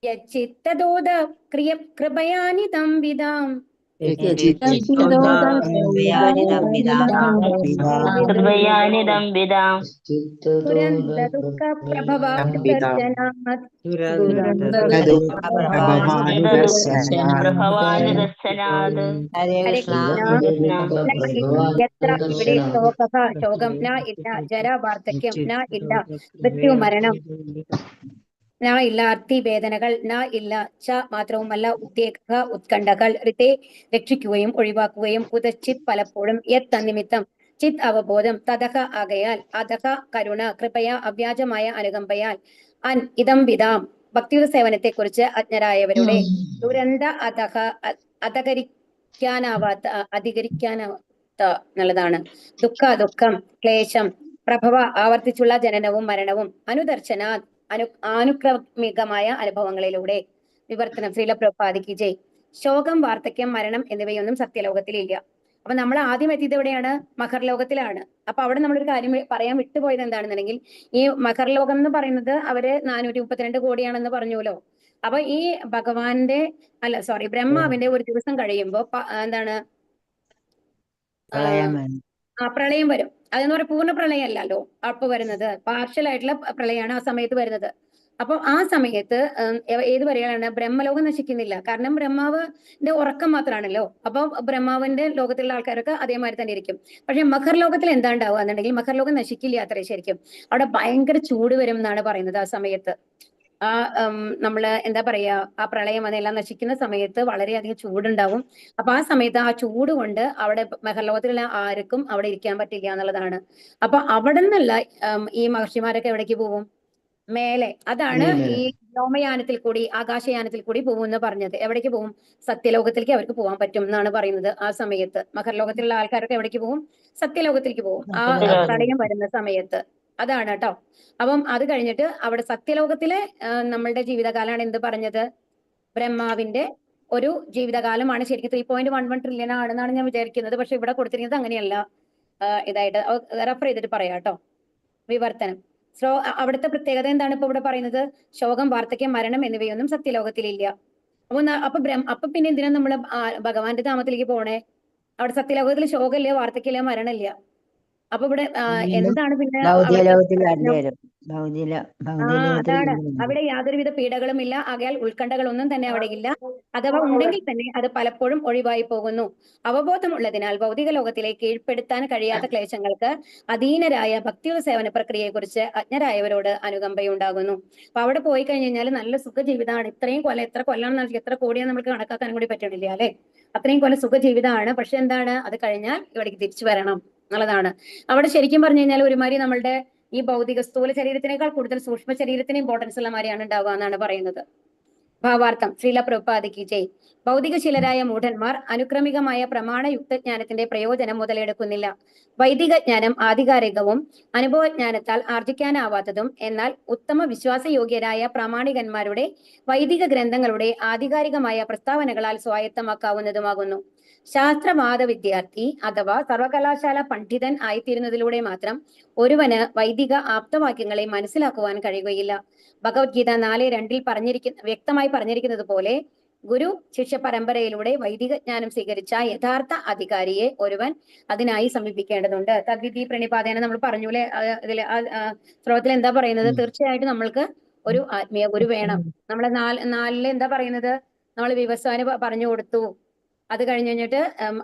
യച്ചിത്തദോദ കൃപയാനിതം വിദാം ദുരന്ത പ്രഭവാനുദർശനാത് ഹരേ കൃഷ്ണ. ഇവിടെ ശോകം ന ഇല്ല, ജര വാർദ്ധക്യം ന ഇല്ല, മൃത്യു മരണം ന ഇല്ല, അർത്ഥിവേദനകൾ ന ഇല്ല, ച മാത്രവുമല്ല ഉദ്വേഗ ഉത്കണ്ഠകൾ ഋത്തെ രക്ഷിക്കുകയും ഒഴിവാക്കുകയും കുതച്ചിത് പലപ്പോഴും യത് തന്നിമിത്തം ചിത് അവബോധം തതഹ ആകയാൽ അധഹ കരുണ കൃപയ അവ്യാജമായ അനുകമ്പയാൽ അൻ ഇതം വിധാം ഭക്തിയുത സേവനത്തെ കുറിച്ച് അജ്ഞരായവരുടെ ദുരന്ത അധികരിക്കാനാവാത്ത എന്നുള്ളതാണ്. ദുഃഖം ക്ലേശം പ്രഭവ ആവർത്തിച്ചുള്ള ജനനവും മരണവും അനുദർശന ആനുക്രമികമായ അനുഭവങ്ങളിലൂടെ. വിവർത്തനം. ശ്രീല പ്രഭുപാദിക്ക് ജയ്. ശോകം വാർദ്ധക്യം മരണം എന്നിവയൊന്നും സത്യലോകത്തിലില്ല. അപ്പൊ നമ്മൾ ആദ്യം എത്തിയത് എവിടെയാണ്? മകർലോകത്തിലാണ്. അപ്പൊ അവിടെ നമ്മളൊരു കാര്യം പറയാൻ വിട്ടുപോയത് എന്താണെന്നുണ്ടെങ്കിൽ, ഈ മകർലോകം എന്ന് പറയുന്നത് അവര് 432 കോടിയാണെന്ന് പറഞ്ഞുല്ലോ. അപ്പൊ ഈ ബ്രഹ്മാവിന്റെ ഒരു ദിവസം കഴിയുമ്പോ എന്താണ്? പ്രളയം വരും. അതെന്ന് പറയുക പൂർണ്ണ പ്രളയമല്ലല്ലോ അപ്പൊ വരുന്നത്, പാർഷ്യൽ ആയിട്ടുള്ള പ്രളയമാണ് ആ സമയത്ത് വരുന്നത്. അപ്പൊ ആ സമയത്ത് ഏത് വരെയാണ്? ബ്രഹ്മലോകം നശിക്കുന്നില്ല. കാരണം ബ്രഹ്മാവിന്റെ ഉറക്കം മാത്രമാണല്ലോ. അപ്പൊ ബ്രഹ്മാവിന്റെ ലോകത്തിലുള്ള ആൾക്കാരൊക്കെ അതേമാതിരി തന്നെ ഇരിക്കും. പക്ഷെ മകർലോകത്തിൽ എന്താ ഉണ്ടാവുക എന്നുണ്ടെങ്കിൽ, മകർലോകം നശിക്കില്ല അത്രേ ശരിക്കും. അവിടെ ഭയങ്കര ചൂട് വരും എന്നാണ് പറയുന്നത് ആ സമയത്ത്. നമ്മള് എന്താ പറയാ, ആ പ്രളയം അതെല്ലാം നശിക്കുന്ന സമയത്ത് വളരെയധികം ചൂടുണ്ടാവും. അപ്പൊ ആ സമയത്ത് ആ ചൂട് കൊണ്ട് അവിടെ മഹർലോകത്തിലുള്ള ആർക്കും അവിടെ ഇരിക്കാൻ പറ്റില്ല എന്നുള്ളതാണ്. അപ്പൊ അവിടെ നിന്നുള്ള ഈ മഹർഷിമാരൊക്കെ എവിടേക്ക് പോകും? മേലെ. അതാണ് ഈ വ്യോമയാനത്തിൽ കൂടി ആകാശയാനത്തിൽ കൂടി പോകും എന്ന് പറഞ്ഞത്. എവിടേക്ക് പോകും? സത്യലോകത്തിലേക്ക് അവർക്ക് പോകാൻ പറ്റും എന്നാണ് പറയുന്നത്. ആ സമയത്ത് മഹർലോകത്തിലുള്ള ആൾക്കാരൊക്കെ എവിടേക്ക് പോകും? സത്യലോകത്തിലേക്ക് പോകും ആ പ്രളയം വരുന്ന സമയത്ത്. അതാണ് കേട്ടോ. അപ്പം അത് കഴിഞ്ഞിട്ട് അവിടെ സത്യലോകത്തിലെ നമ്മളുടെ ജീവിതകാലമാണ് എന്ത് പറഞ്ഞത്? ബ്രഹ്മാവിന്റെ ഒരു ജീവിതകാലമാണ് ശരിക്കും 3.11 ട്രില്യൺ ആണെന്നാണ് ഞാൻ വിചാരിക്കുന്നത്. പക്ഷെ ഇവിടെ കൊടുത്തിരിക്കുന്നത് അങ്ങനെയല്ല. ഇതായിട്ട് റെഫർ ചെയ്തിട്ട് പറയാം കേട്ടോ. വിവർത്തനം. അവിടുത്തെ പ്രത്യേകത എന്താണ് ഇപ്പൊ ഇവിടെ പറയുന്നത്? ശോകം വാർദ്ധക്യം മരണം എന്നിവയൊന്നും സത്യലോകത്തിലില്ല. അപ്പൊ പിന്നെ എന്തിനാ നമ്മള് ഭഗവാന്റെ ധാമത്തിലേക്ക് പോണേ? അവിടെ സത്യലോകത്തിൽ ശോകമില്ല, വാർദ്ധക്യമില്ല, മരണമില്ല. അപ്പൊ ഇവിടെ എന്താണ് പിന്നെ ഭൗതിക അവിടുത്തെ ലോകത്തിൽ പ്രശ്നം? വരും. ഭൗതിക ലോകത്തിൽ അതാണ്. അവിടെ യാതൊരുവിധ പീഡകളും ഇല്ല. ആകയാൽ ഉത്കണ്ഠകളൊന്നും തന്നെ അവിടെ ഇല്ല. അഥവാ ഉണ്ടെങ്കിൽ തന്നെ അത് പലപ്പോഴും ഒഴിവായി പോകുന്നു. അവബോധമുള്ളതിനാൽ ഭൗതിക ലോകത്തിലെ കീഴ്പ്പെടുത്താൻ കഴിയാത്ത ക്ലേശങ്ങൾക്ക് അധീനരായ ഭക്തിയുടെ സേവന പ്രക്രിയയെക്കുറിച്ച് അജ്ഞരായവരോട് അനുകമ്പയുണ്ടാകുന്നു. അപ്പൊ അവിടെ പോയി കഴിഞ്ഞ് കഴിഞ്ഞാൽ നല്ല സുഖ ജീവിതമാണ്. ഇത്രയും കൊല്ലം, എത്ര കൊല്ലം, എത്ര കോടിയാന്ന് നമുക്ക് കണക്കാക്കാൻ കൂടി പറ്റണില്ല അല്ലെ. അത്രയും കൊല്ലം സുഖ ജീവിതമാണ്. പക്ഷെ എന്താണ്, അത് കഴിഞ്ഞാൽ ഇവിടേക്ക് തിരിച്ചു വരണം എന്നുള്ളതാണ്. അവിടെ ശരിക്കും പറഞ്ഞു കഴിഞ്ഞാൽ ഒരുമാതിരി നമ്മളുടെ ഈ ഭൗതിക സ്ഥൂല ശരീരത്തിനേക്കാൾ കൂടുതൽ സൂക്ഷ്മ ശരീരത്തിന് ഇമ്പോർട്ടൻസ് ഉള്ള മാതിരിയാണ് ഉണ്ടാവുക എന്നാണ് പറയുന്നത്. ഭാവാർത്ഥം ശ്രീല പ്രഭുപാദിക്ക് ജയ്. ഭൗതികശീലരായ മൂഢന്മാർ അനുക്രമികമായ പ്രമാണയുക്ത ജ്ഞാനത്തിന്റെ പ്രയോജനം മുതലെടുക്കുന്നില്ല. വൈദിക ജ്ഞാനം ആധികാരികവും അനുഭവജ്ഞാനത്താൽ ആർജിക്കാനാവാത്തതും എന്നാൽ ഉത്തമ വിശ്വാസയോഗ്യരായ പ്രാമാണികന്മാരുടെ വൈദിക ഗ്രന്ഥങ്ങളുടെ ആധികാരികമായ പ്രസ്താവനകളാൽ സ്വായത്തമാക്കാവുന്നതുമാകുന്നു. ശാസ്ത്രവാദ വിദ്യാർത്ഥി അഥവാ സർവകലാശാല പണ്ഡിതൻ ആയിത്തീരുന്നതിലൂടെ മാത്രം ഒരുവന് വൈദിക ആപ്തവാക്യങ്ങളെ മനസ്സിലാക്കുവാൻ കഴിയുകയില്ല. ഭഗവത്ഗീത 4:2 വ്യക്തമായി പറഞ്ഞിരിക്കുന്നത് പോലെ ഗുരു ശിഷ്യ പരമ്പരയിലൂടെ വൈദിക ജ്ഞാനം സ്വീകരിച്ച യഥാർത്ഥ അധികാരിയെ ഒരുവൻ അതിനായി സമീപിക്കേണ്ടതുണ്ട്. തദ്വിധി പ്രണിപാതേന നമ്മൾ പറഞ്ഞൂലെ ഇതില് ശ്ലോകത്തിൽ എന്താ പറയുന്നത്? തീർച്ചയായിട്ടും നമ്മൾക്ക് ഒരു ആത്മീയ ഗുരു വേണം. നമ്മളെ നാലില് എന്താ പറയുന്നത്? നമ്മൾ വിവസ്വാന് പറഞ്ഞു കൊടുത്തു. അത് കഴിഞ്ഞിട്ട്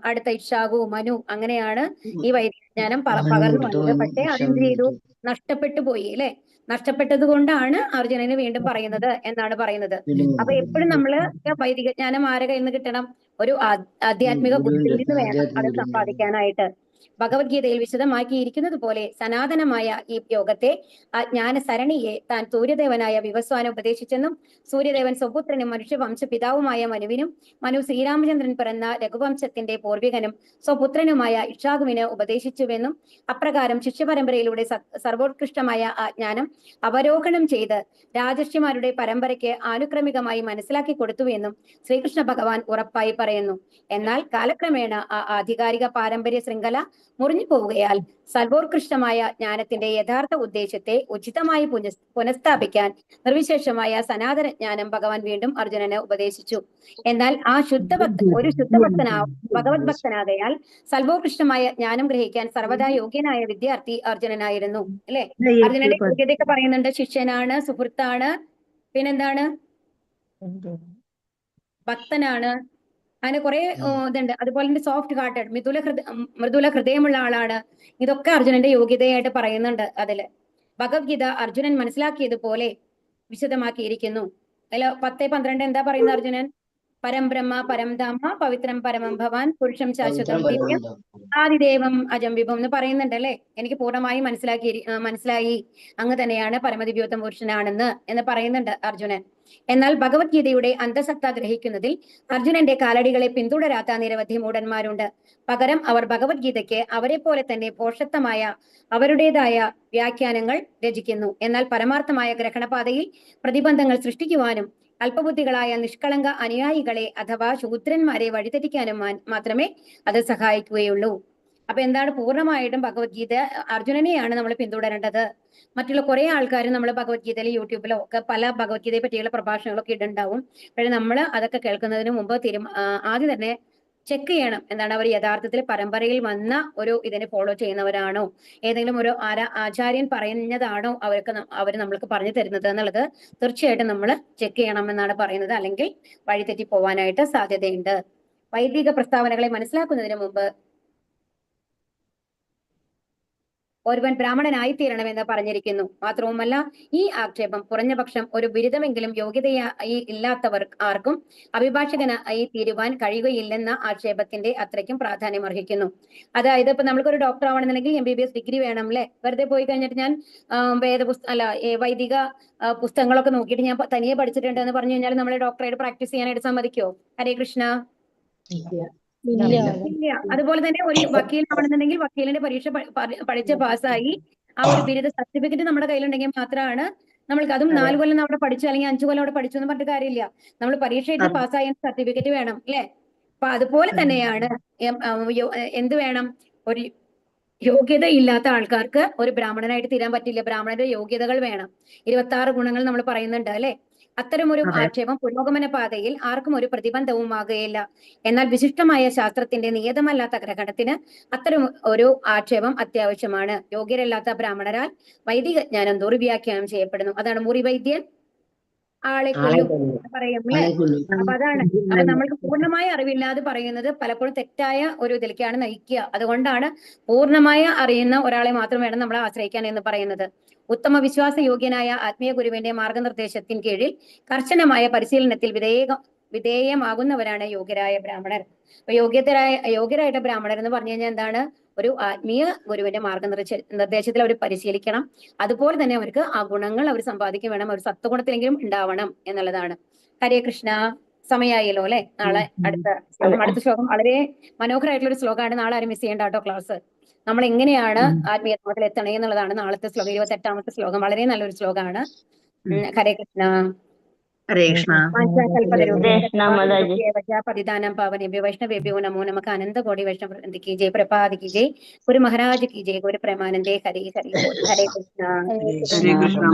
അടുത്ത ഇക്ഷാകു, മനു, അങ്ങനെയാണ് ഈ വൈദിക ജ്ഞാനം പകർന്നു വന്നത്. പക്ഷെ അതെന്ത് ചെയ്തു? നഷ്ടപ്പെട്ടു പോയി അല്ലെ. നഷ്ടപ്പെട്ടത് കൊണ്ടാണ് അർജുനന് വീണ്ടും പറയുന്നത് എന്നാണ് പറയുന്നത്. അപ്പൊ എപ്പോഴും നമ്മള് വൈദിക ജ്ഞാനം ആരെ കയ്യിൽ നിന്ന് കിട്ടണം? ഒരു ആധ്യാത്മിക ഗുരുവിൽ നിന്ന് വേണം അത് സമ്പാദിക്കാനായിട്ട്. ഭഗവത്ഗീതയിൽ വിശദമാക്കിയിരിക്കുന്നത് പോലെ സനാതനമായ ഈ യോഗത്തെ ആ ജ്ഞാന സരണിയെ താൻ സൂര്യദേവനായ വിവസ്വാന ഉപദേശിച്ചെന്നും സൂര്യദേവൻ സ്വപുത്രനും മനുഷ്യവംശ പിതാവുമായ മനുവിനും മനു ശ്രീരാമചന്ദ്രൻ പിറന്ന രഘുവംശത്തിന്റെ പൂർവികനും സ്വപുത്രനുമായ ഇക്ഷാകുവിന് ഉപദേശിച്ചുവെന്നും അപ്രകാരം ശിഷ്യപരമ്പരയിലൂടെ സർവോത്കൃഷ്ടമായ ആ ജ്ഞാനം അവരോഹണം ചെയ്ത് രാജർഷിമാരുടെ പരമ്പരയ്ക്ക് ആനുക്രമികമായി മനസ്സിലാക്കി കൊടുത്തുവെന്നും ശ്രീകൃഷ്ണ ഭഗവാൻ ഉറപ്പായി പറയുന്നു. എന്നാൽ കാലക്രമേണ ആ ആധികാരിക പാരമ്പര്യ ശൃംഖല മുറിഞ്ഞു പോവുകയാൽ സർവോത്കൃഷ്ടമായ ജ്ഞാനത്തിന്റെ യഥാർത്ഥ ഉദ്ദേശത്തെ ഉചിതമായി പുനഃസ്ഥാപിക്കാൻ നിർവിശേഷമായ സനാതന ജ്ഞാനം ഭഗവാൻ വീണ്ടും അർജുനന് ഉപദേശിച്ചു. എന്നാൽ ആ ഒരു ഭഗവത് ഭക്തനാകയാൽ സർവോത്കൃഷ്ടമായ ജ്ഞാനം ഗ്രഹിക്കാൻ സർവദാ യോഗ്യനായ വിദ്യാർത്ഥി അർജുനനായിരുന്നു അല്ലെ. അർജുനന്റെ യോഗ്യതയൊക്കെ പറയുന്നുണ്ട്. ശിഷ്യനാണ്, സുഹൃത്താണ്, പിന്നെന്താണ്? ഭക്തനാണ്, അങ്ങനെ കുറെ ഇതുണ്ട്. അതുപോലെ തന്നെ സോഫ്റ്റ് ഹാർട്ടഡ്, മൃദുല ഹൃദയമുള്ള ആളാണ്. ഇതൊക്കെ അർജുനന്റെ യോഗ്യതയായിട്ട് പറയുന്നുണ്ട് അതില്. ഭഗവത്ഗീത അർജുനൻ മനസ്സിലാക്കിയതുപോലെ വിശദമാക്കിയിരിക്കുന്നു. അതിൽ 10:12 എന്താ പറയുന്നത് അർജുനൻ? പരം ബ്രഹ്മ പരം ധാമ പവിത്രം പരമം ഭവാൻ പുരുഷം ശാശ്വതം ദിവ്യം ആദിദേവം അജം വിഭം എന്ന് പറയുന്നുണ്ട് അല്ലെ. എനിക്ക് പൂർണ്ണമായും മനസ്സിലായി അങ്ങ് തന്നെയാണ് പരമദിവ്യോത്തമ പുരുഷനാണെന്ന് എന്ന് പറയുന്നുണ്ട് അർജുനൻ. എന്നാൽ ഭഗവത്ഗീതയുടെ അന്തസത്ത ഗ്രഹിക്കുന്നതിൽ അർജുനന്റെ കാലടികളെ പിന്തുടരാത്ത നിരവധി മൂഢന്മാരുണ്ട്. പകരം അവർ ഭഗവത്ഗീതയ്ക്ക് അവരെ പോലെ തന്നെ പോഷത്വമായ അവരുടേതായ വ്യാഖ്യാനങ്ങൾ രചിക്കുന്നു. എന്നാൽ പരമാർത്ഥമായ ഗ്രഹണപാതയിൽ പ്രതിബന്ധങ്ങൾ സൃഷ്ടിക്കുവാനും അല്പബുദ്ധികളായ നിഷ്കളങ്ക അനുയായികളെ അഥവാ ശൂദ്രന്മാരെ വഴിതെറ്റിക്കാനും മാത്രമേ അത് സഹായിക്കുകയുള്ളൂ. അപ്പൊ എന്താണ്? പൂർണ്ണമായിട്ടും ഭഗവത്ഗീത അർജുനനെയാണ് നമ്മൾ പിന്തുടരേണ്ടത്. മറ്റുള്ള കുറെ ആൾക്കാർ നമ്മൾ ഭഗവത്ഗീതയിൽ യൂട്യൂബിലോ ഒക്കെ പല ഭഗവത്ഗീതയെ പറ്റിയുള്ള പ്രഭാഷണങ്ങളൊക്കെ ഇടുണ്ടാവും. പക്ഷെ നമ്മൾ അതൊക്കെ കേൾക്കുന്നതിന് മുമ്പ് ആദ്യം തന്നെ ചെക്ക് ചെയ്യണം. എന്താണ് അവർ യഥാർത്ഥത്തിൽ പരമ്പരയിൽ വന്ന ഒരു ഇതിനെ ഫോളോ ചെയ്യുന്നവരാണോ, ഏതെങ്കിലും ഒരു ആചാര്യൻ പറയുന്നതാണോ അവർ നമ്മൾക്ക് പറഞ്ഞു തരുന്നത് എന്നുള്ളത് തീർച്ചയായിട്ടും നമ്മൾ ചെക്ക് ചെയ്യണം എന്നാണ് പറയുന്നത്. അല്ലെങ്കിൽ വഴിതെറ്റി പോവാനായിട്ട് സാധ്യതയുണ്ട്. വൈദിക പ്രസ്താവനകളെ മനസ്സിലാക്കുന്നതിന് മുമ്പ് ഒരുവൻ ബ്രാഹ്മണനായി തീരണമെന്ന് പറഞ്ഞിരിക്കുന്നു. മാത്രവുമല്ല ഈ ആക്ഷേപം കുറഞ്ഞപക്ഷം ഒരു ബിരുദമെങ്കിലും യോഗ്യതയായി ഇല്ലാത്തവർ ആർക്കും അഭിഭാഷകനായി തീരുവാൻ കഴിയുകയില്ലെന്ന ആക്ഷേപത്തിന്റെ അത്രയ്ക്കും പ്രാധാന്യം അർഹിക്കുന്നു. അതായത് ഇപ്പൊ നമുക്കൊരു ഡോക്ടർ ആവണമെന്നുണ്ടെങ്കിൽ MBBS ഡിഗ്രി വേണം അല്ലെ. വെറുതെ പോയി കഴിഞ്ഞിട്ട് ഞാൻ വൈദിക പുസ്തകങ്ങളൊക്കെ നോക്കിയിട്ട് ഞാൻ തനിയെ പഠിച്ചിട്ടുണ്ട് എന്ന് പറഞ്ഞു കഴിഞ്ഞാൽ നമ്മളെ ഡോക്ടറായിട്ട് പ്രാക്ടീസ് ചെയ്യാനായിട്ട് സമ്മതിക്കോ? ഹരേ കൃഷ്ണ. ഇല്ല. അതുപോലെ തന്നെ ഒരു വക്കീലാവണമെന്നുണ്ടെങ്കിൽ വക്കീലിന്റെ പരീക്ഷ പഠിച്ച് പാസ്സായി ആ ഒരു ബിരുദ സർട്ടിഫിക്കറ്റ് നമ്മുടെ കയ്യിലുണ്ടെങ്കിൽ മാത്രമാണ് നമ്മൾക്ക്, അതും 4 കൊല്ലം അവിടെ പഠിച്ചു അല്ലെങ്കിൽ 5 കൊല്ലം അവിടെ പഠിച്ചു എന്ന് പറഞ്ഞിട്ട് കാര്യമില്ല. നമ്മൾ പരീക്ഷ എഴുതി പാസ്സായ സർട്ടിഫിക്കറ്റ് വേണം അല്ലെ. അപ്പൊ അതുപോലെ തന്നെയാണ് എന്ത് വേണം? ഒരു യോഗ്യത ഇല്ലാത്ത ആൾക്കാർക്ക് ഒരു ബ്രാഹ്മണനായിട്ട് തീരാൻ പറ്റില്ല. ബ്രാഹ്മണന്റെ യോഗ്യതകൾ വേണം. 26 ഗുണങ്ങൾ നമ്മൾ പറയുന്നുണ്ട് അല്ലെ. അത്തരമൊരു അതെ. ആക്ഷേപം പുരോഗമന പാതയിൽ ആർക്കും ഒരു പ്രതിബന്ധവുമാകുകയില്ല. എന്നാൽ വിശിഷ്ടമായ ശാസ്ത്രത്തിന്റെ നിയതമല്ലാത്ത ഗ്രഹണത്തിന് അത്തരം ഒരു ആക്ഷേപം അത്യാവശ്യമാണ്. യോഗ്യരല്ലാത്ത ബ്രാഹ്മണരാൽ വൈദിക ജ്ഞാനം ദുർവ്യാഖ്യാനം ചെയ്യപ്പെടുന്നു. അതാണ് മുറി വൈദ്യൻ ആളെ കൊല്ലും പറയും അല്ലെ. അപ്പൊ അതാണ്. അപ്പൊ നമ്മൾക്ക് പൂർണ്ണമായ അറിവില്ലാതെ പറയുന്നത് പലപ്പോഴും തെറ്റായ ഒരു ഇതിലേക്കാണ് നയിക്കുക. അതുകൊണ്ടാണ് പൂർണ്ണമായ അറിയുന്ന ഒരാളെ മാത്രം വേണം നമ്മളെ ആശ്രയിക്കാൻ എന്ന് പറയുന്നത്. ഉത്തമ വിശ്വാസയോഗ്യനായ ആത്മീയ ഗുരുവിന്റെ മാർഗനിർദ്ദേശത്തിന് കീഴിൽ കർശനമായ പരിശീലനത്തിൽ വിധേയമാകുന്നവരാണ് യോഗ്യരായ ബ്രാഹ്മണർ. അപ്പൊ യോഗ്യരായിട്ട് ബ്രാഹ്മണർ എന്ന് പറഞ്ഞു കഴിഞ്ഞാൽ എന്താണ്? ഒരു ആത്മീയ ഗുരുവിന്റെ നിർദ്ദേശത്തിൽ അവർ പരിശീലിക്കണം. അതുപോലെ തന്നെ അവർക്ക് ആ ഗുണങ്ങൾ അവർ സമ്പാദിക്കും വേണം. ഒരു സത്വഗുണത്തിലെങ്കിലും ഉണ്ടാവണം എന്നുള്ളതാണ്. ഹരേ കൃഷ്ണ. സമയായല്ലോ അല്ലെ. നാളെ അടുത്ത ശ്ലോകം വളരെ മനോഹരമായിട്ടുള്ള ഒരു ശ്ലോകമാണ്. നാളെ ആരും മിസ് ചെയ്യേണ്ട കേട്ടോ ക്ലാസ്. നമ്മൾ എങ്ങനെയാണ് ആത്മീയത്വത്തിൽ എത്തണേ എന്നുള്ളതാണ് നാളത്തെ ശ്ലോകം. 28ാമത്തെ ശ്ലോകം വളരെ നല്ലൊരു ശ്ലോകമാണ്. ഹരേ കൃഷ്ണ. ഹരേ കൃഷ്ണ. പതിദാനം പാവനേഭ്യോ വൈഷ്ണവേഭ്യോ നമോ നമഃ. അനന്തകോടി വൈഷ്ണവ കി ജയ്. പ്രഭാത് കി ജയ്. ഗുരു മഹാരാജ് കി ജയ്. ഗുരു പ്രേമാനന്ദേ. ഹരേ ഹരേ. ഹരേ കൃഷ്ണ. ഹരേ കൃഷ്ണ.